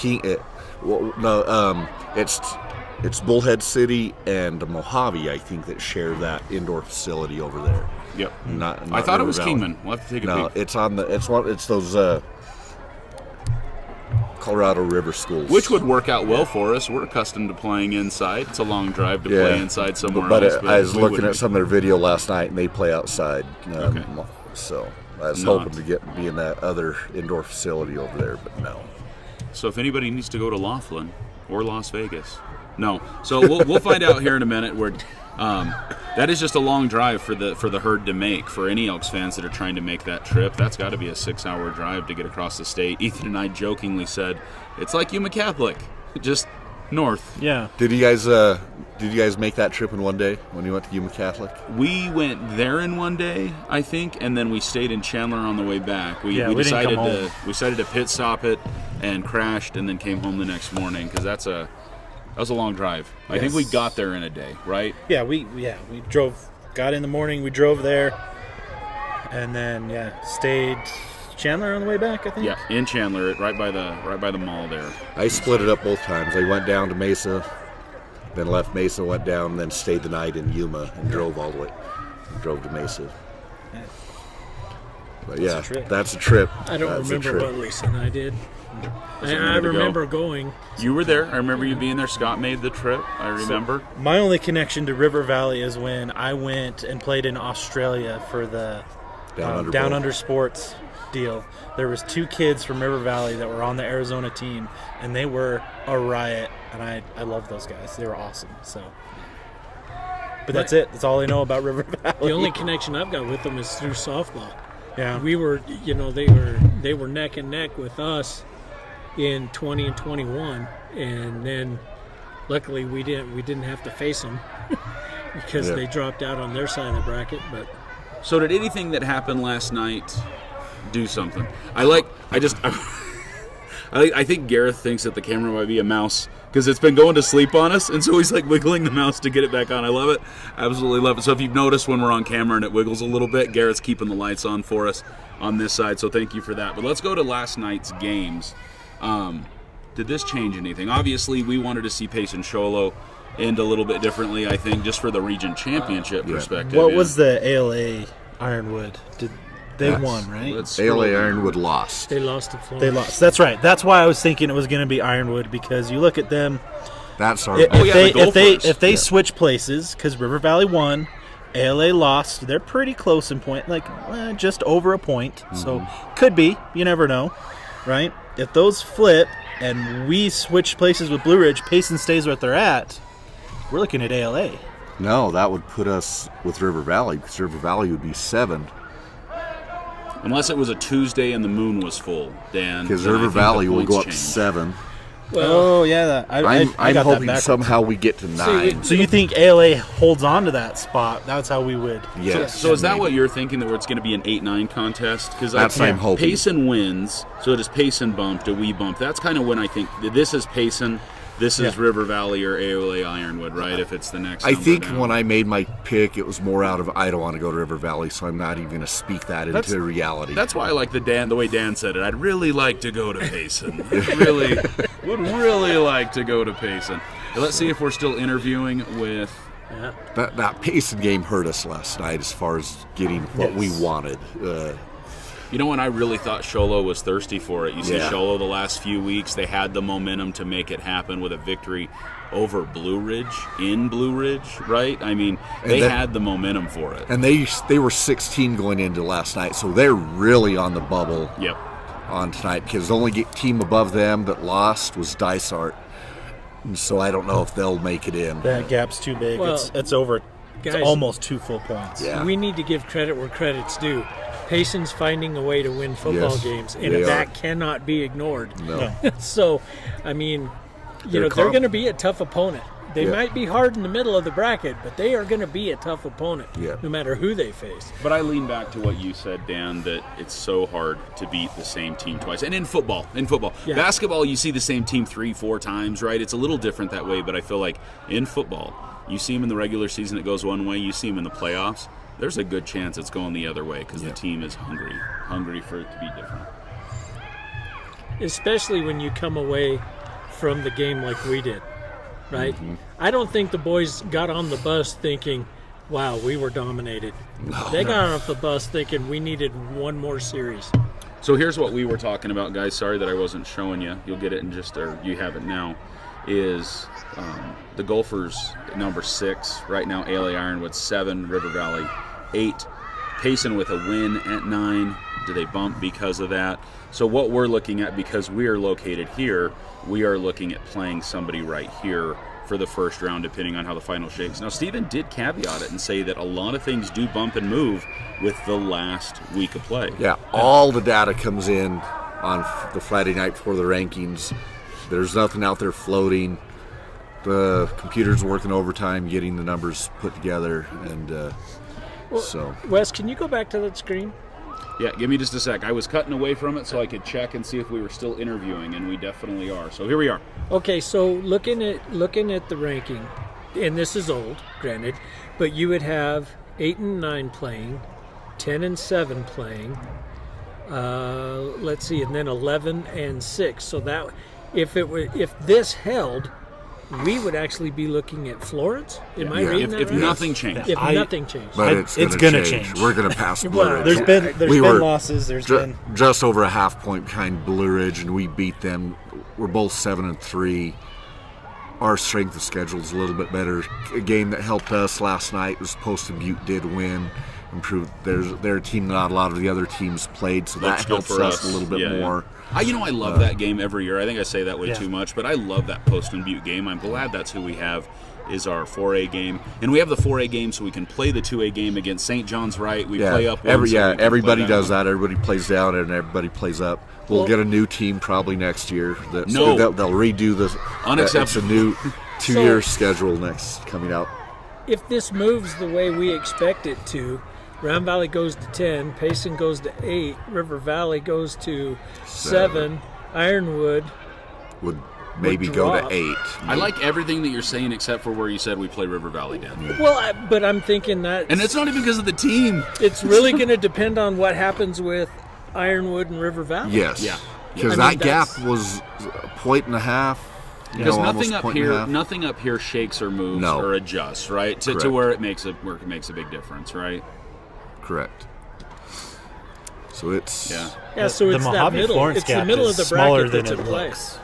It's Bullhead City and Mojave, I think, that share that indoor facility over there. Yep. Not I thought River it was Valley. Kingman. We'll have to take a peek. No, it's those Colorado River schools. Which would work out well for us. We're accustomed to playing inside. It's a long drive to play inside somewhere but else. I was looking at some of their video last night, and they play outside. Okay. So I was hoping to be in that other indoor facility over there, but no. So if anybody needs to go to Laughlin or Las Vegas, no. So we'll find out here in a minute. Where that is just a long drive for the herd to make. For any Elks fans that are trying to make that trip, that's got to be a 6-hour drive to get across the state. Ethan and I jokingly said it's like Yuma Catholic, just north. Yeah. Did you guys make that trip in one day when you went to Yuma Catholic? We went there in one day, I think, and then we stayed in Chandler on the way back. We decided to pit stop it and crashed, and then came home the next morning because that was a long drive. Yes. I think we got there in a day, right? Yeah, we got in the morning, we drove there, and then stayed Chandler on the way back, I think. Yeah, in Chandler, right by the mall there. I split it up both times. I went down to Mesa, then left Mesa, went down, and then stayed the night in Yuma and drove all the way. Drove to Mesa. But that's a trip. I don't remember what Lisa and I did. I remember going. You were there. I remember you being there. Scott made the trip. I remember. So my only connection to River Valley is when I went and played in Australia for the Down Under Sports deal. There was 2 kids from River Valley that were on the Arizona team, and they were a riot, and I love those guys. They were awesome. So, but that's it. That's all I know about River Valley. The only connection I've got with them is through softball. Yeah, we were, they were neck and neck with us in 20 and 21, and then luckily we didn't have to face them because they dropped out on their side of the bracket. But so did anything that happened last night do something? I think Gareth thinks that the camera might be a mouse because it's been going to sleep on us, and so he's like wiggling the mouse to get it back on. I love it. Absolutely love it. So if you've noticed when we're on camera and it wiggles a little bit, Garrett's keeping the lights on for us on this side, so thank you for that. But let's go to last night's games. Did this change anything? Obviously, we wanted to see Pace and Sholo end a little bit differently, I think, just for the region championship perspective. What was the ALA Ironwood? They won, right? ALA Ironwood lost. They lost to Florence. They lost. That's right. That's why I was thinking it was going to be Ironwood, because you look at them. That's our. If they switch places, because River Valley won, ALA lost. They're pretty close in point, just over a point. Mm-hmm. So could be. You never know, right? If those flip and we switch places with Blue Ridge, Payson stays where they're at. We're looking at ALA. No, that would put us with River Valley, because River Valley would be 7. Unless it was a Tuesday and the moon was full, Dan. Because River Valley will go up to 7. Well, I'm hoping somehow we get to 9. So you think ALA holds on to that spot? That's how we would. Yes. So is that what you're thinking, that it's going to be an 8-9 contest? Because that's what I'm hoping. Payson wins, so does Payson bump? Do we bump? That's kind of when I think this is Payson. This is River Valley or AOA Ironwood, right? If it's the next I think down. When I made my pick, it was more out of I don't want to go to River Valley, so I'm not even going to speak that into reality. That's why I like the way Dan said it. I'd really like to go to Payson. would really like to go to Payson. Let's see if we're still interviewing with... That Payson game hurt us last night as far as getting what we wanted. You know when I really thought Sholo was thirsty for it? You see Sholo the last few weeks, they had the momentum to make it happen with a victory over Blue Ridge, in Blue Ridge, right? I mean, they had the momentum for it. And they were 16 going into last night, so they're really on the bubble on tonight, because the only team above them that lost was Dysart. And so I don't know if they'll make it in. That gap's too big. Well, it's over. Guys, it's almost 2 full points. Yeah. We need to give credit where credit's due. Payson's finding a way to win football games, and that cannot be ignored. No. So, I mean, they're going to be a tough opponent. They might be hard in the middle of the bracket, but they are going to be a tough opponent, no matter who they face. But I lean back to what you said, Dan, that it's so hard to beat the same team twice. And in football, basketball, you see the same team 3-4 times, right? It's a little different that way, but I feel like in football, you see them in the regular season, it goes one way. You see them in the playoffs, there's a good chance it's going the other way, because the team is hungry for it to be different. Especially when you come away from the game like we did, right? Mm-hmm. I don't think the boys got on the bus thinking, wow, we were dominated. They got off the bus thinking we needed one more series. So here's what we were talking about, guys. Sorry that I wasn't showing you. You'll get it in just, or you have it now. Is the Gophers number 6 right now? ALA Ironwood 7, River Valley 8. Payson with a win at 9. Do they bump because of that? So what we're looking at, because we are located here, we are looking at playing somebody right here for the first round, depending on how the final shakes. Now, Stephen did caveat it and say that a lot of things do bump and move with the last week of play. Yeah, all the data comes in on the Friday night before the rankings. There's nothing out there floating. The computer's working overtime, getting the numbers put together, and so. Wes, can you go back to that screen? Yeah, give me just a sec. I was cutting away from it so I could check and see if we were still interviewing, and we definitely are. So here we are. Okay, so looking at the ranking, and this is old, granted, but you would have 8 and 9 playing, 10 and 7 playing. Let's see, and then 11 and 6. So that if this held, we would actually be looking at Florence. Am I reading that if right? Nothing changed. If nothing changed. But it's going to change. We're going to pass Blue Ridge. There's been losses. There's been just over a half point behind Blue Ridge, and we beat them. We're both 7 and 3. Our strength of schedule is a little bit better. A game that helped us last night was Poston Butte did win. Improved their team. Not a lot of the other teams played, so that helps us a little bit more. I love that game every year. I think I say that way too much, but I love that Poston Butte game. I'm glad that's who we have is our 4A game. And we have the 4A game so we can play the 2A game against St. John's Right. We play up. Everybody does that. Everybody plays down and everybody plays up. We'll get a new team probably next year. They'll redo this. Unacceptable. It's a new 2-year schedule coming out. If this moves the way we expect it to, Round Valley goes to 10, Payson goes to 8, River Valley goes to 7, Ironwood would maybe go to 8. I like everything that you're saying except for where you said we play River Valley down. Well, but I'm thinking that... And it's not even because of the team. It's really going to depend on what happens with Ironwood and River Valley. Yes. Yeah. Because that gap was a point and a half. Because nothing up here shakes or moves or adjusts, right? To where it makes a big difference, right? Correct. So it's so it's that Mojave middle. Florence It's gap the middle is of the smaller bracket than that's it in play. looks.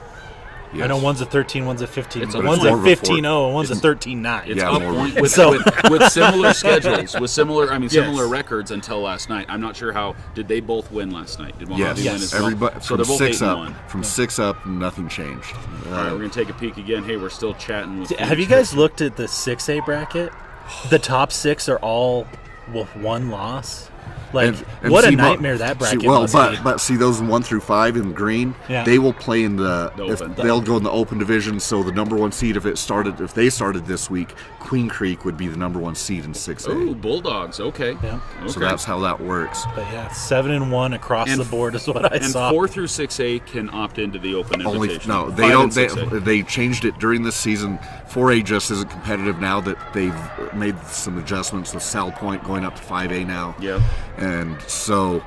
Yes. I know one's a 13, one's a 15. It's One's a 15-0, and one's a 13-9. It's up point with similar schedules, with similar records until last night. I'm not sure how did they both win last night? Did Mojave win as well? Everybody, so they're both 6 up. 8-1. From 6 up, nothing changed. All right, we're gonna take a peek again. Hey, we're still chatting with. Have you guys looked at the 6A bracket? The top 6 are all with one loss. Like, and what see, a nightmare that bracket must be. But see, those 1 through 5 in green, they will play in they'll go in the open division. So the number 1 seed, if they started this week, Queen Creek would be the number 1 seed in 6A. Oh, Bulldogs. Okay. Yeah. So that's how that works. But 7-1 across the board is what I saw. And 4 through 6A can opt into the open invitation. No, they don't. They changed it during this season. 4A just isn't competitive now that they've made some adjustments with Sal Point going up to 5A now. Yeah. And so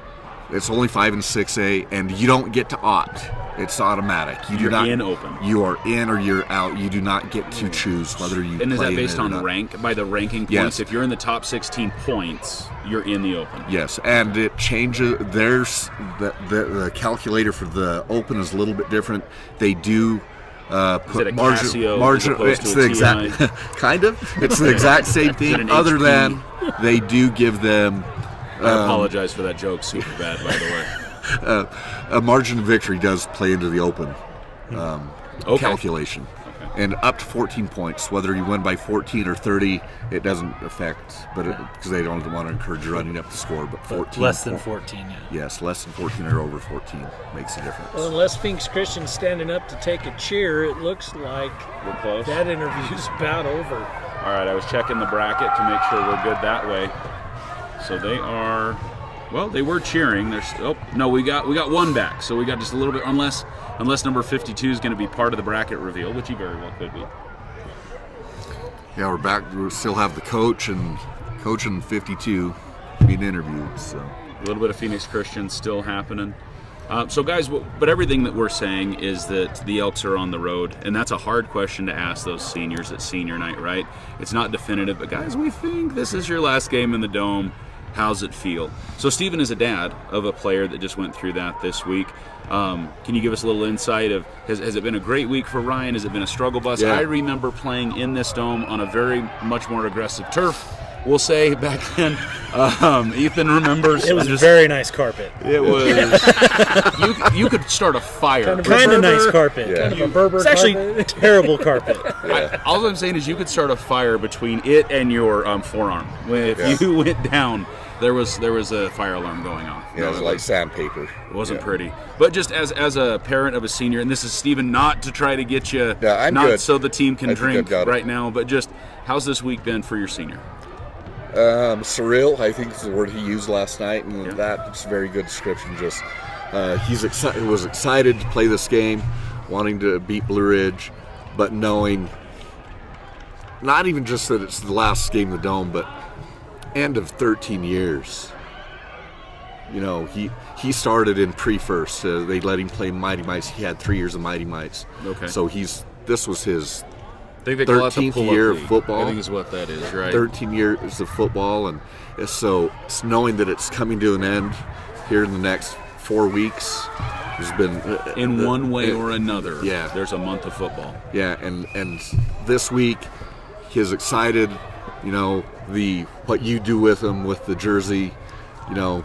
it's only 5 and 6A, and you don't get to opt. It's automatic. You're in open. You are in or you're out. You do not get to choose whether you. And is play that based on not. rank by the ranking points? Yes. If you're in the top 16 points, you're in the open. Yes, and it changes. There's the calculator for the open is a little bit different. They do. Put margin. It's the exact kind of. It's the exact same thing. Other than they do give them. I apologize for that joke. Super bad, by the way. A margin of victory does play into the open calculation. Okay. And up to 14 points. Whether you win by 14 or 30, it doesn't affect, because they don't want to encourage you running up the score. But 14, less than 14, Yes, less than 14 or over 14 makes a difference. Well, unless Finks Christian's standing up to take a cheer, it looks like we're close. That interview's about over. All right, I was checking the bracket to make sure we're good that way. So they are, they were cheering. We got one back. So we got just a little bit, unless number 52 is going to be part of the bracket reveal, which he very well could be. Yeah, we're back. We still have the coach and 52 being interviewed. So a little bit of Phoenix Christian still happening. So guys, but everything that we're saying is that the Elks are on the road, and that's a hard question to ask those seniors at senior night, right? It's not definitive, but guys, we think this is your last game in the Dome. How's it feel? So Stephen is a dad of a player that just went through that this week. Can you give us a little insight of, has it been a great week for Ryan? Has it been a struggle bus? Yeah. I remember playing in this dome on a very much more aggressive turf, we'll say, back then. Ethan remembers. It was very nice carpet. It was. you could start a fire. Kind of nice carpet. Yeah. Kind of a Berber It's actually carpet. terrible carpet. All I'm saying is you could start a fire between it and your forearm. If you went down, there was a fire alarm going off. Yeah, it was like sandpaper. It wasn't pretty. But just as a parent of a senior, and this is Stephen, not to try to get you, I'm not good. so the team can I think drink I've got it. right now, but just how's this week been for your senior? Surreal, I think is the word he used last night, and that's a very good description. Just he was excited to play this game, wanting to beat Blue Ridge, but knowing not even just that it's the last game of the Dome, but end of 13 years. You know, he started in pre-first. They let him play Mighty Mites. He had 3 years of Mighty Mites. Okay. So this was his I think they call it the 13th pull-up year of league. football. I think is what that is, right? 13 years of football, and so it's knowing that it's coming to an end here in the next 4 weeks has been In one way or another, yeah. there's a month of football. Yeah, and this week he's excited. You know, what you do with him with the jersey. You know,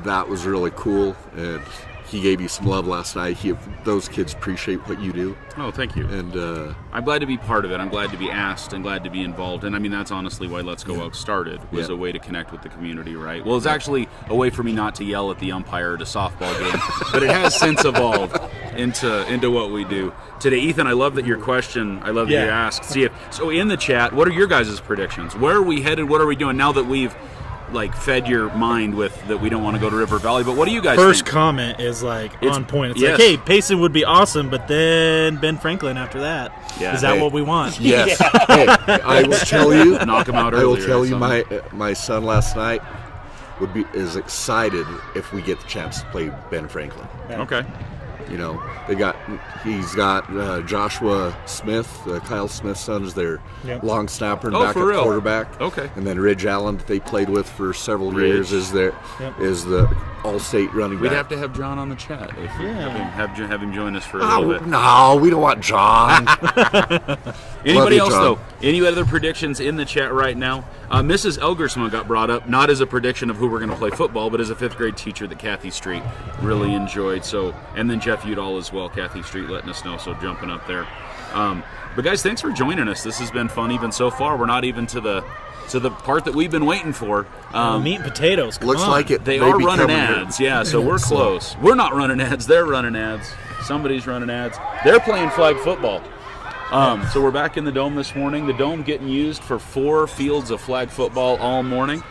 that was really cool, and he gave you some love last night. Those kids appreciate what you do. Oh, thank you. And I'm glad to be part of it. I'm glad to be asked and glad to be involved. And I mean, that's honestly why Let's Go Elks started, was a way to connect with the community, right? Well, it's actually a way for me not to yell at the umpire at a softball game, but it has since evolved into what we do today. Ethan, I love that your question, I love that you asked. So in the chat, what are your guys' predictions? Where are we headed? What are we doing now that we've fed your mind with that we don't want to go to River Valley? But what do you guys First think? comment is on point. It's yes. like, hey, Payson would be awesome, but then Ben Franklin after that. Yeah. Is that Hey. what we want? yes, hey, I will tell you. Knock 'em out I will earlier tell or you, something. my son last night is excited if we get the chance to play Ben Franklin. Okay. You know, he's got Joshua Smith, Kyle Smith's son, is their long snapper and Oh, backup for real? quarterback. Okay. And then Ridge Allen, that they played with for several Ridge. years, is the All-State running We'd back. have to have John on the chat. If have him join us for a Oh, little bit. no, we don't want John. Anybody you, else, John. though? Any other predictions in the chat right now? Mrs. Elgersma got brought up, not as a prediction of who we're going to play football, but as a 5th grade teacher that Kathy Street really enjoyed. So, and then Jeff Udall as well, Kathy Street letting us know, so jumping up there. But guys, thanks for joining us. This has been fun even so far. We're not even to the part that we've been waiting for. Meat and potatoes. Come Looks on. like it. They may are be running coming here. ads, yeah, so we're close. We're not running ads, they're running ads. Somebody's running ads. They're playing flag football. So we're back in the Dome this morning. The Dome getting used for 4 fields of flag football all morning.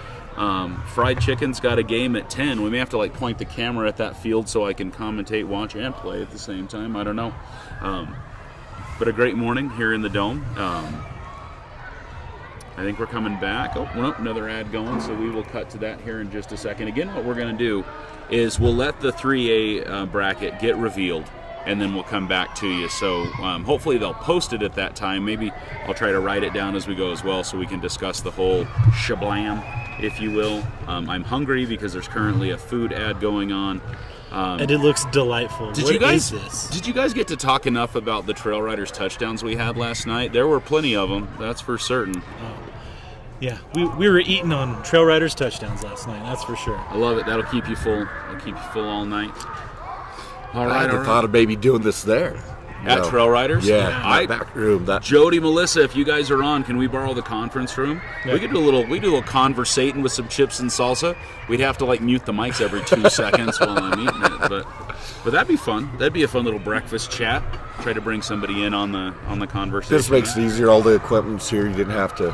Fried Chicken's got a game at 10. We may have to point the camera at that field so I can commentate, watch, and play at the same time. I don't know. But a great morning here in the Dome. I think we're coming back. Oh, well, another ad going, so we will cut to that here in just a second. Again, what we're going to do is we'll let the 3A bracket get revealed, and then we'll come back to you. So hopefully they'll post it at that time. Maybe I'll try to write it down as we go as well so we can discuss the whole shablam, if you will. I'm hungry because there's currently a food ad going on. And it looks delightful. Did What you guys is this? Did you guys get to talk enough about the Trail Riders touchdowns we had last night? There were plenty of them, that's for certain. Yeah, we were eating on Trail Riders touchdowns last night. That's for sure. I love it. That'll keep you full. It'll keep you full all night. All I right, hadn't all right. thought of maybe doing this there. At No. Trail Riders? Yeah, that back room. Jody, Melissa, if you guys are on, can we borrow the conference room? Yeah. We could do a little conversating with some chips and salsa. We'd have to mute the mics every 2 seconds while I'm eating it, but that'd be fun. That'd be a fun little breakfast chat. Try to bring somebody in on the conversation. This makes it easier. All the equipment's here. You didn't have to.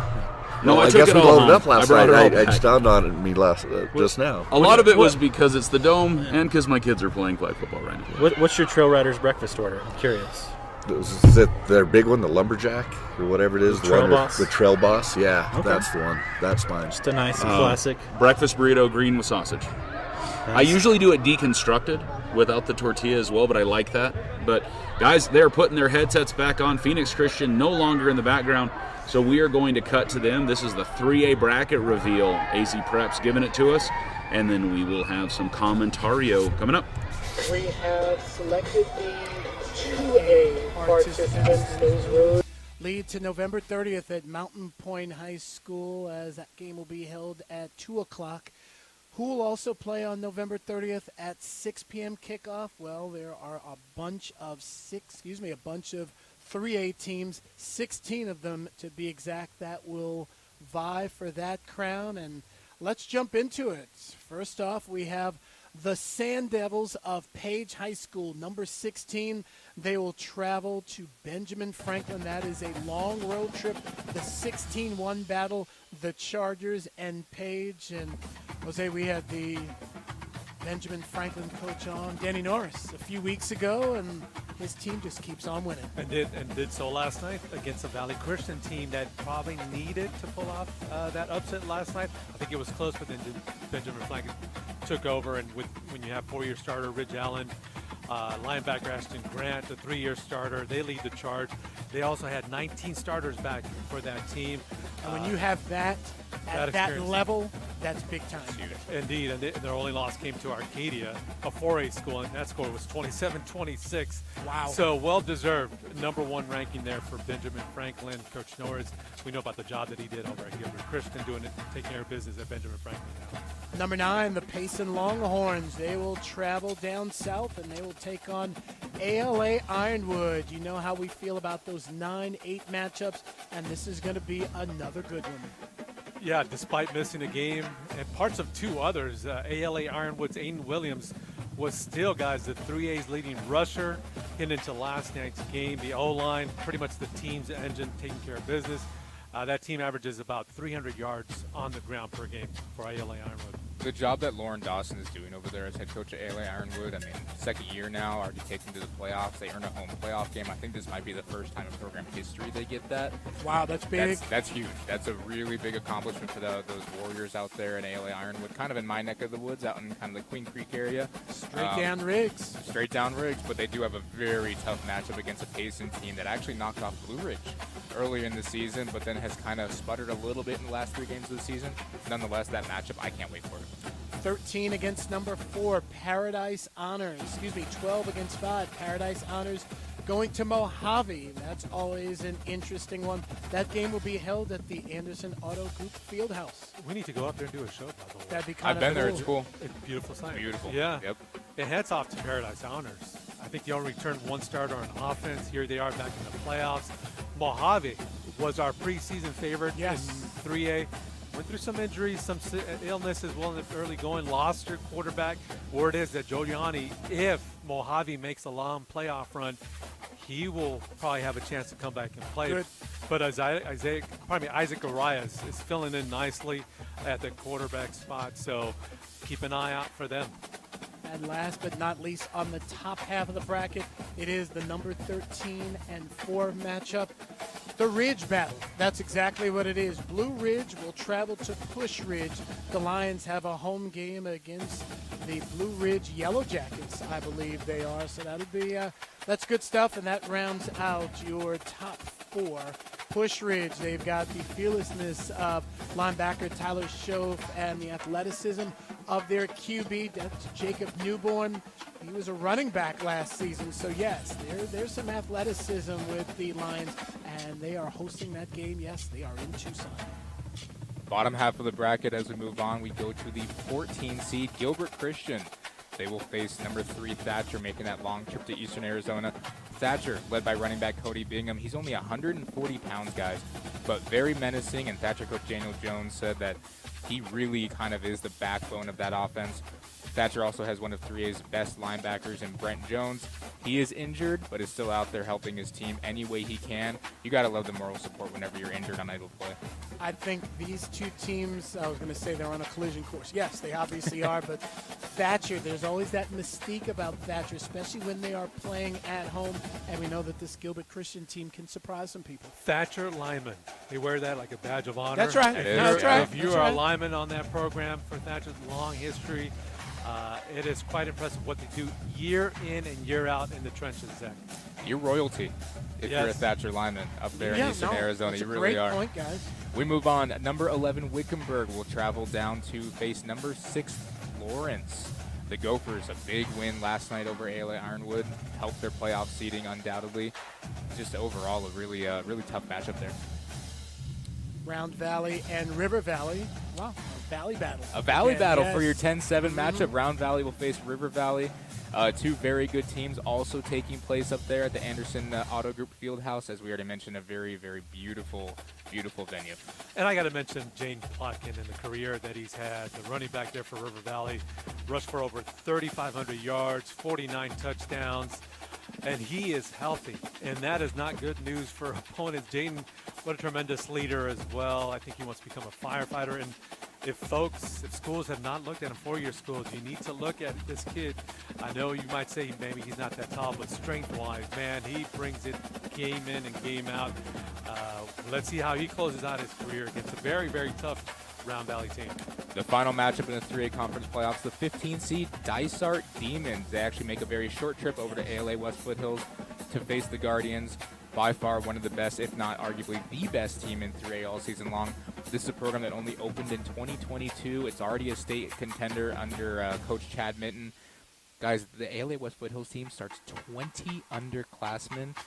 No, I I took guess it we all loaded home. up last I brought night. it all I back. just dawned on me just now. A lot of it was because it's the Dome and because my kids are playing flag football right now. What's your Trail Riders breakfast order? I'm curious. Is it their big one, the lumberjack or whatever it is? The Trail one Boss? The Trail Boss. Yeah, Okay. that's the one. That's mine. Just a nice classic. Breakfast burrito, green with sausage. I Nice. usually do it deconstructed without the tortilla as well, but I like that. But guys, they're putting their headsets back on. Phoenix Christian no longer in the background. So we are going to cut to them. This is the 3A bracket reveal. AZ Prep's giving it to us, and then we will have some commentario coming up. We have selected the 2A participants. Those roads lead to November 30th at Mountain Point High School, as that game will be held at 2 o'clock. Who will also play on November 30th at 6 p.m. kickoff? Well, there are a bunch of 3A teams, 16 of them to be exact, that will vie for that crown. And let's jump into it. First off, we have the Sand Devils of Page High School, number 16. They will travel to Benjamin Franklin. That is a long road trip. The 16-1 battle, the Chargers and Page. And Jose, we had the Benjamin Franklin coach on, Danny Norris, a few weeks ago, and his team just keeps on winning. And did so last night against a Valley Christian team that probably needed to pull off that upset last night. I think it was close, but then Benjamin Franklin took over, and when you have 4-year starter Ridge Allen, linebacker Ashton Grant, the 3-year starter, they lead the charge. They also had 19 starters back for that team. And when you have that at that level, that's big time. Indeed, and their only loss came to Arcadia, a 4A school, and that score was 27-26. Wow. So well-deserved number 1 ranking there for Benjamin Franklin. Coach Norris, we know about the job that he did over at Gilbert Christian, taking care of business at Benjamin Franklin now. Number 9, the Payson Longhorns. They will travel down south, and they will take on ALA Ironwood. You know how we feel about those 9-8 matchups, and this is going to be another good one. Yeah, despite missing a game and parts of 2 others, ALA Ironwood's Aiden Williams was still, guys, the 3A's leading rusher heading into last night's game. The O-line, pretty much the team's engine, taking care of business. That team averages about 300 yards on the ground per game for ALA Ironwood. The job that Lauren Dawson is doing over there as head coach at ALA Ironwood, I mean, second year now, already taken to the playoffs. They earned a home playoff game. I think this might be the first time in program history they get that. Wow, that's big. That's huge. That's a really big accomplishment for those Warriors out there in ALA Ironwood, kind of in my neck of the woods, out in kind of the Queen Creek area. Straight down Riggs, but they do have a very tough matchup against a Payson team that actually knocked off Blue Ridge earlier in the season, but then has kind of sputtered a little bit in the last 3 games of the season. Nonetheless, that matchup, I can't wait for it. 13 against number 4, Paradise Honors. 12 against 5, Paradise Honors going to Mojave. That's always an interesting one. That game will be held at the Anderson Auto Group Fieldhouse. We need to go up there and do a show, by the way. That'd be kind of cool. I've been there. It's cool. It's a beautiful site. Beautiful. Yeah. Yep. And hats off to Paradise Honors. I think they only returned 1 starter on offense. Here they are back in the playoffs. Mojave was our preseason favorite in 3A. Went through some injuries, some illness as well in the early going. Lost her quarterback. Word is that Giuliani, if Mojave makes a long playoff run, he will probably have a chance to come back and play. Good. But Isaac Arias is filling in nicely at the quarterback spot. So keep an eye out for them. And last but not least, on the top half of the bracket, it is the number 13 and 4 matchup. The Ridge Battle. That's exactly what it is. Blue Ridge will travel to Push Ridge. The Lions have a home game against the Blue Ridge Yellow Jackets, I believe they are. So that'll be that's good stuff, and that rounds out your top 4. Push Ridge, they've got the fearlessness of linebacker Tyler Schoaf and the athleticism of their QB, that's Jacob Newborn. He was a running back last season, so yes, there's some athleticism with the Lions, and they are hosting that game. Yes, they are in Tucson. Bottom half of the bracket, as we move on, we go to the 14 seed Gilbert Christian. They will face number 3 Thatcher, making that long trip to Eastern Arizona. Thatcher, led by running back Cody Bingham. He's only 140 pounds, guys, but very menacing, and Thatcher coach Daniel Jones said that he really kind of is the backbone of that offense. Thatcher also has one of 3A's best linebackers in Brent Jones. He is injured, but is still out there helping his team any way he can. You got to love the moral support whenever you're injured on idle play. I think these 2 teams, I was going to say they're on a collision course. Yes, they obviously are, but Thatcher, there's always that mystique about Thatcher, especially when they are playing at home, and we know that this Gilbert Christian team can surprise some people. Thatcher lineman. They wear that like a badge of honor. That's right. If you're a lineman on that program for Thatcher's long history, It is quite impressive what they do year in and year out in the trenches, Zach. You're royalty if you're a Thatcher lineman up there in Eastern Arizona. You really are. Great point, guys. We move on. Number 11, Wickenburg will travel down to face number 6, Florence. The Gophers, a big win last night over ALA Ironwood, helped their playoff seeding undoubtedly. Just overall, a really tough matchup there. Round Valley and River Valley. Wow, a Valley battle. A Valley battle for your 10-7 matchup. Round Valley will face River Valley. Two very good teams also taking place up there at the Anderson Auto Group Fieldhouse. As we already mentioned, a very, very beautiful, beautiful venue. And I got to mention Jane Plotkin and the career that he's had. The running back there for River Valley rushed for over 3,500 yards, 49 touchdowns, and he is healthy. And that is not good news for opponents. Jane, what a tremendous leader as well. I think he wants to become a firefighter. And if schools have not looked at him, 4-year schools, you need to look at this kid. I know you might say maybe he's not that tall, but strength-wise, man, he brings it game in and game out. Let's see how he closes out his career against a very, very tough Round Valley team. The final matchup in the 3A Conference Playoffs, the 15-seed Dysart Demons. They actually make a very short trip over to ALA West Foothills to face the Guardians. By far one of the best, if not arguably the best team in 3A all season long. This is a program that only opened in 2022. It's already a state contender under Coach Chad Minton. Guys, the ALA West Foothills team starts 20 underclassmen.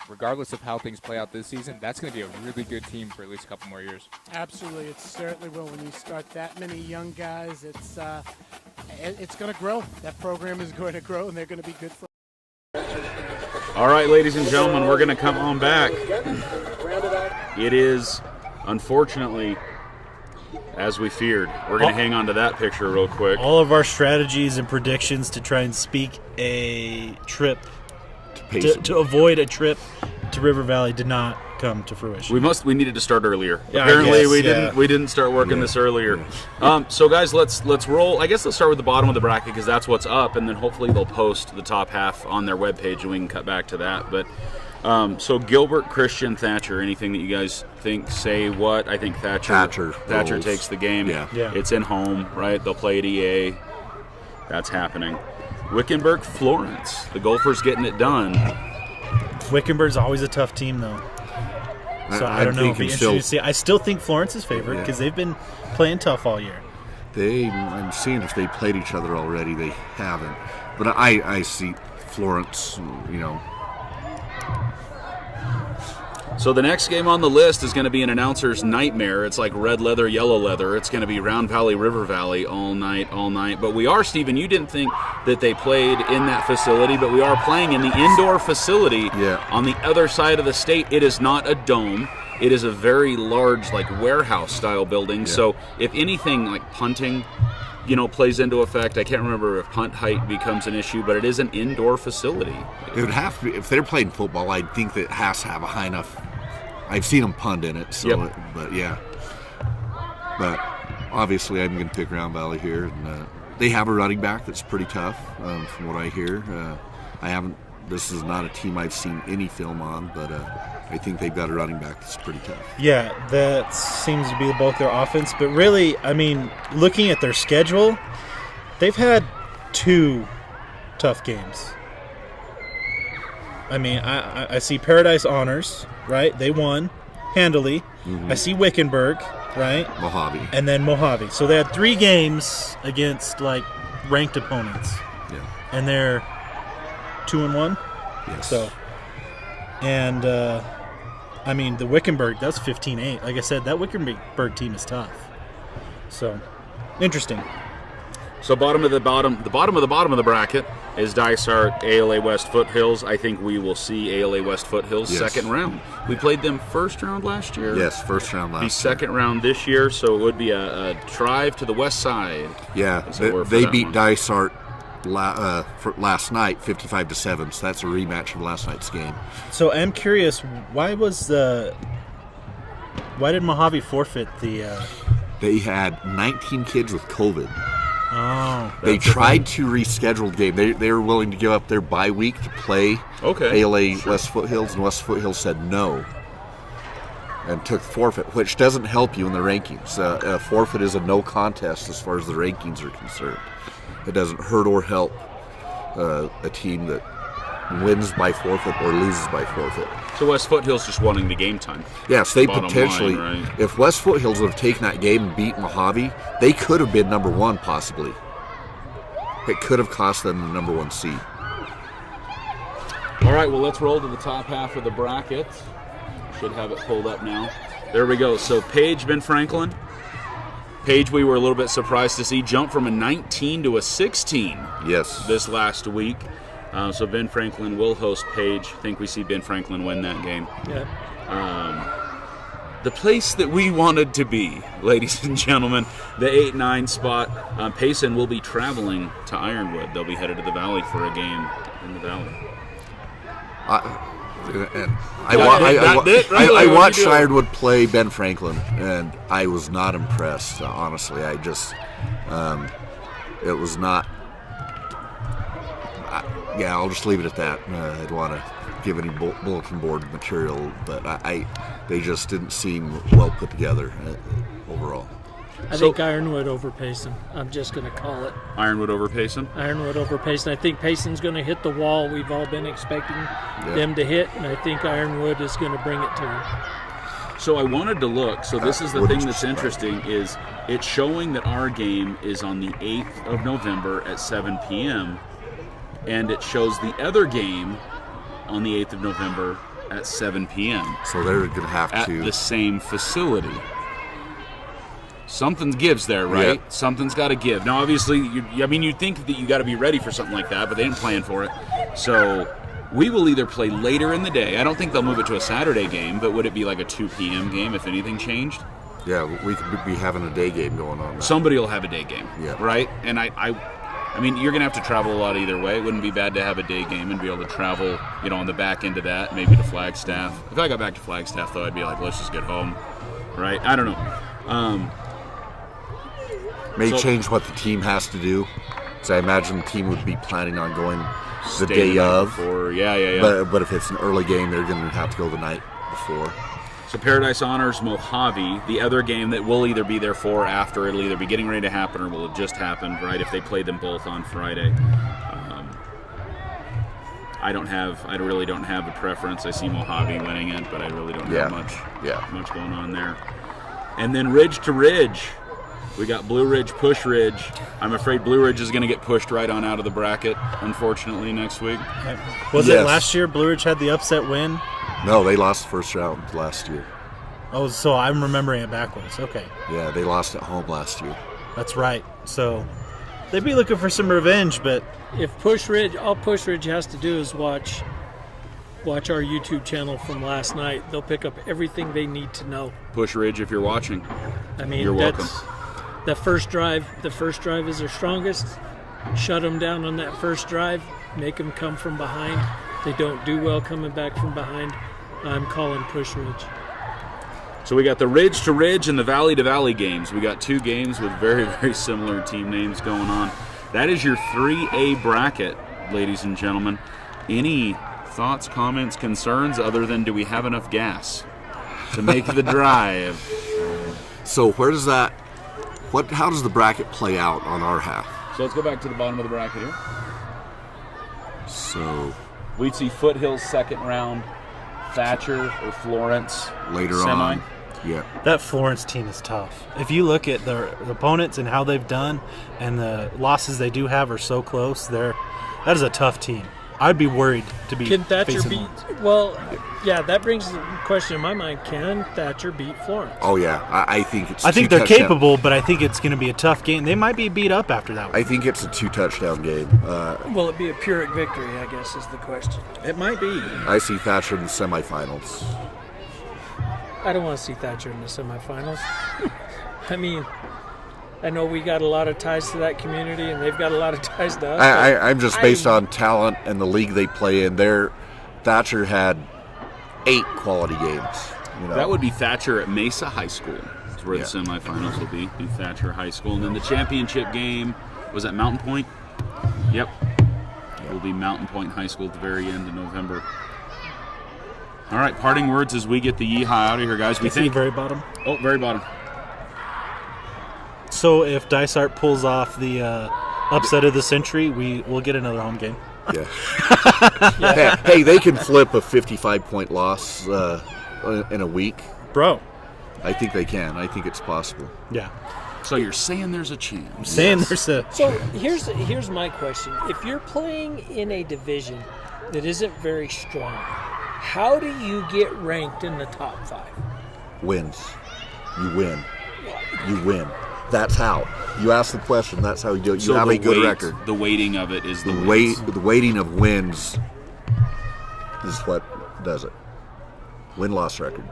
Regardless of how things play out this season, that's going to be a really good team for at least a couple more years. Absolutely. It certainly will. When you start that many young guys, it's going to grow. That program is going to grow, and they're going to be good for. All right, ladies and gentlemen, we're going to come on back. It is, unfortunately, as we feared. We're going to hang on to that picture real quick. All of our strategies and predictions to try and speak a trip, to avoid a trip to River Valley did not come to fruition. We needed to start earlier. Yeah, Apparently we didn't start working this earlier. Yeah. So guys, let's roll. I guess let's start with the bottom of the bracket because that's what's up, and then hopefully they'll post the top half on their webpage and we can cut back to that. But so Gilbert, Christian, Thatcher, anything that you guys think, say what? I think Thatcher rolls. takes the game. Yeah. It's in home, right? They'll play at EA. That's happening. Wickenburg, Florence. The Gophers getting it done. Wickenburg's always a tough team, though. So I don't know. It'd be interesting to see. I still think Florence is favored because they've been playing tough all year. I'm seeing if they played each other already. They haven't. But I see Florence, So the next game on the list is going to be an announcer's nightmare. It's like red leather, yellow leather. It's going to be Round Valley, River Valley all night. But we are, Stephen, you didn't think that they played in that facility, but we are playing in the indoor facility on the other side of the state. It is not a dome. It is a very large, like, warehouse-style building. Yeah. So if anything, like punting, plays into effect. I can't remember if punt height becomes an issue, but it is an indoor facility. It would have to be. If they're playing football, I think that it has to have a high enough. I've seen them punt in it, so. Yep. But obviously, I'm going to pick Round Valley here, and they have a running back that's pretty tough, from what I hear. This is not a team I've seen any film on, but I think they've got a running back that's pretty tough. Yeah, that seems to be the bulk of their offense. But really, looking at their schedule, they've had 2 tough games. I see Paradise Honors, right? They won handily. Mm-hmm. I see Wickenburg, right? Mojave. And then Mojave. So they had 3 games against, ranked opponents. Yeah. And they're 2-1. Yes. So, and the Wickenburg, that's 15-8. Like I said, that Wickenburg team is tough. So, interesting. So the bottom of the bracket is Dysart, ALA West Foothills. I think we will see ALA West Foothills second round. We played them first round last year. Yes, first round last year. The second round this year, so it would be a drive to the west side. Yeah, they beat Dysart last night 55-7, so that's a rematch of last night's game. So I'm curious, why did Mojave forfeit the They had 19 kids with COVID. Oh, they tried to reschedule the game. They were willing to give up their bye week to play ALA West Foothills, and West Foothills said no and took forfeit, which doesn't help you in the rankings. A forfeit is a no contest as far as the rankings are concerned. it doesn't hurt or help a team that wins by forfeit or loses by forfeit. So West Foothills just wanting the game time. Yes, they Bottom potentially, line, right? if West Foothills would have taken that game and beat Mojave, they could have been number 1 possibly. It could have cost them the number 1 seed. All right, well, let's roll to the top half of the bracket. Should have it pulled up now. There we go. So Page, Ben Franklin. Page, we were a little bit surprised to see jump from a 19 to a 16. Yes. This last week. So Ben Franklin will host Page. I think we see Ben Franklin win that game. Yeah. The place that we wanted to be, ladies and gentlemen, the 8-9 spot. Payson will be traveling to Ironwood. They'll be headed to the Valley for a game in the Valley. I watched Ironwood play Ben Franklin, and I was not impressed, honestly. I just, it was not, I'll just leave it at that. I don't want to give any bulletin board material, but they just didn't seem well put together overall. I think Ironwood over Payson. I'm just going to call it. Ironwood over Payson? Ironwood over Payson. I think Payson's going to hit the wall we've all been expecting them to hit, and I think Ironwood is going to bring it to them. So I wanted to look. So this is the thing that's interesting is it's showing that our game is on the 8th of November at 7 p.m., and it shows the other game on the 8th of November at 7 p.m. So they're going to have at the same facility. Something gives there, right? Yeah. Something's got to give. Now, obviously, you'd think that you got to be ready for something like that, but they didn't plan for it. So we will either play later in the day. I don't think they'll move it to a Saturday game, but would it be like a 2 p.m. game if anything changed? Yeah, we could be having a day game going on now. Somebody will have a day game, yeah. Right? And I mean, you're going to have to travel a lot either way. It wouldn't be bad to have a day game and be able to travel, on the back end of that, maybe to Flagstaff. If I got back to Flagstaff, though, I'd be like, let's just get home, right? I don't know. May change what the team has to do. Because I imagine the team would be planning on going the day of. Before. Yeah. But if it's an early game, they're going to have to go the night before. So Paradise honors Mojave. The other game that we'll either be there for after, it'll either be getting ready to happen or will have just happened, right, if they play them both on Friday. I really don't have a preference. I see Mojave winning it, but I really don't have much going on there. And then Ridge to Ridge. We got Blue Ridge, Push Ridge. I'm afraid Blue Ridge is going to get pushed right on out of the bracket, unfortunately, next week. Was it last year Blue Ridge had the upset win? No, they lost the first round last year. Oh, so I'm remembering it backwards. Okay. Yeah, they lost at home last year. That's right. So they'd be looking for some revenge, but if Push Ridge, all Push Ridge has to do is watch our YouTube channel from last night. They'll pick up everything they need to know. Push Ridge, if you're watching, I mean, you're welcome. The first drive is their strongest. Shut them down on that first drive. Make them come from behind. They don't do well coming back from behind. I'm calling Push Ridge. So we got the Ridge to Ridge and the Valley to Valley games. We got 2 games with very, very similar team names going on. That is your 3A bracket, ladies and gentlemen. Any thoughts, comments, concerns other than do we have enough gas to make the drive? So where does that... How does the bracket play out on our half? So let's go back to the bottom of the bracket here. So we'd see Foothills second round, Thatcher or Florence later semi. on. Yeah. That Florence team is tough. If you look at the opponents and how they've done and the losses they do have are so close, that is a tough team. I'd be worried to be Can Thatcher facing beat them. Well, yeah, that brings the question in my mind, can Thatcher beat Florence? Oh yeah, I think it's I think they're capable, but I think it's going to be a tough game. They might be beat up after that one. I think it's a 2-touchdown game. Will it be a Pyrrhic victory, I guess, is the question. It might be. I see Thatcher in the semifinals. I don't want to see Thatcher in the semifinals. I mean, I know we got a lot of ties to that community, and they've got a lot of ties to us. I'm just based on talent and the league they play in. Thatcher had 8 quality games. That would be Thatcher at Mesa High School. That's where the semifinals will be Thatcher High School. And then the championship game was at Mountain Point. Yep. It will be Mountain Point High School at the very end of November. All right, parting words as we get the yeehaw out of here, guys. We think very bottom. Oh, very bottom. So if Dysart pulls off the upset of the century, we'll get another home game. Yeah. Hey, they can flip a 55-point loss in a week. Bro. I think they can. I think it's possible. Yeah. So you're saying there's a chance? I'm saying there's a... So here's my question. If you're playing in a division that isn't very strong, how do you get ranked in the top 5? Wins. You win. You win. That's how. You ask the question, that's how you do it. You have a good record. The weighting of it is the weighting of wins is what does it. Win-loss record.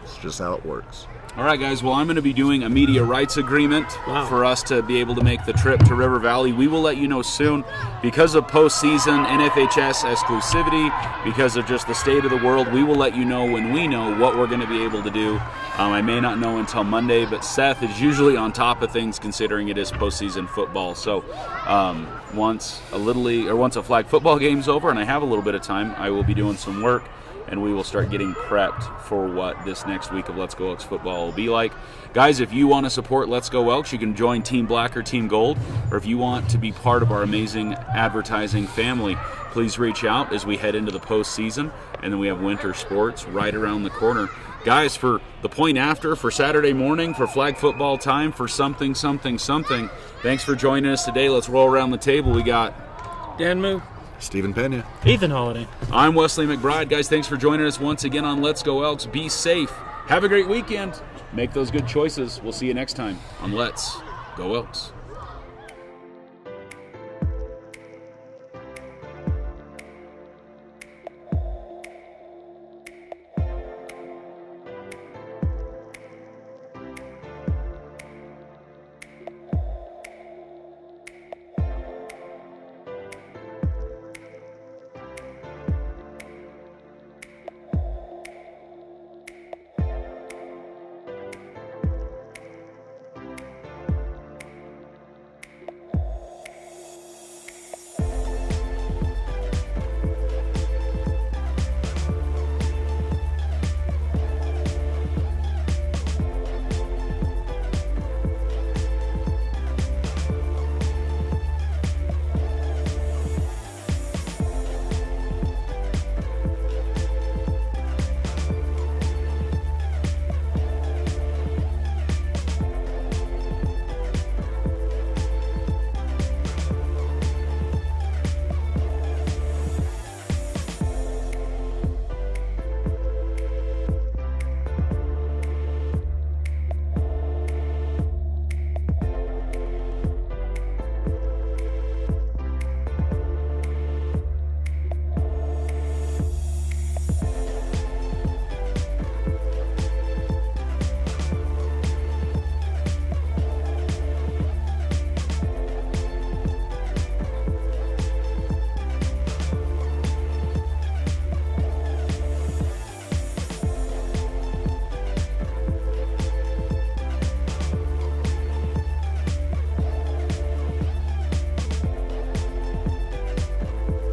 It's just how it works. All right, guys. Well, I'm going to be doing a media rights agreement for us to be able to make the trip to River Valley. We will let you know soon. Because of postseason NFHS exclusivity, because of just the state of the world, we will let you know when we know what we're going to be able to do. I may not know until Monday, but Seth is usually on top of things considering it is postseason football. So once a flag football game's over and I have a little bit of time, I will be doing some work. And we will start getting prepped for what this next week of Let's Go Elks football will be like. Guys, if you want to support Let's Go Elks, you can join Team Black or Team Gold. Or if you want to be part of our amazing advertising family, please reach out as we head into the postseason. And then we have winter sports right around the corner. Guys, for the point after, for Saturday morning, for flag football time, for something, thanks for joining us today. Let's roll around the table. We got Dan Moo, Stephen Pena, Ethan Holiday. I'm Wesley McBride. Guys, thanks for joining us once again on Let's Go Elks. Be safe. Have a great weekend. Make those good choices. We'll see you next time on Let's Go Elks.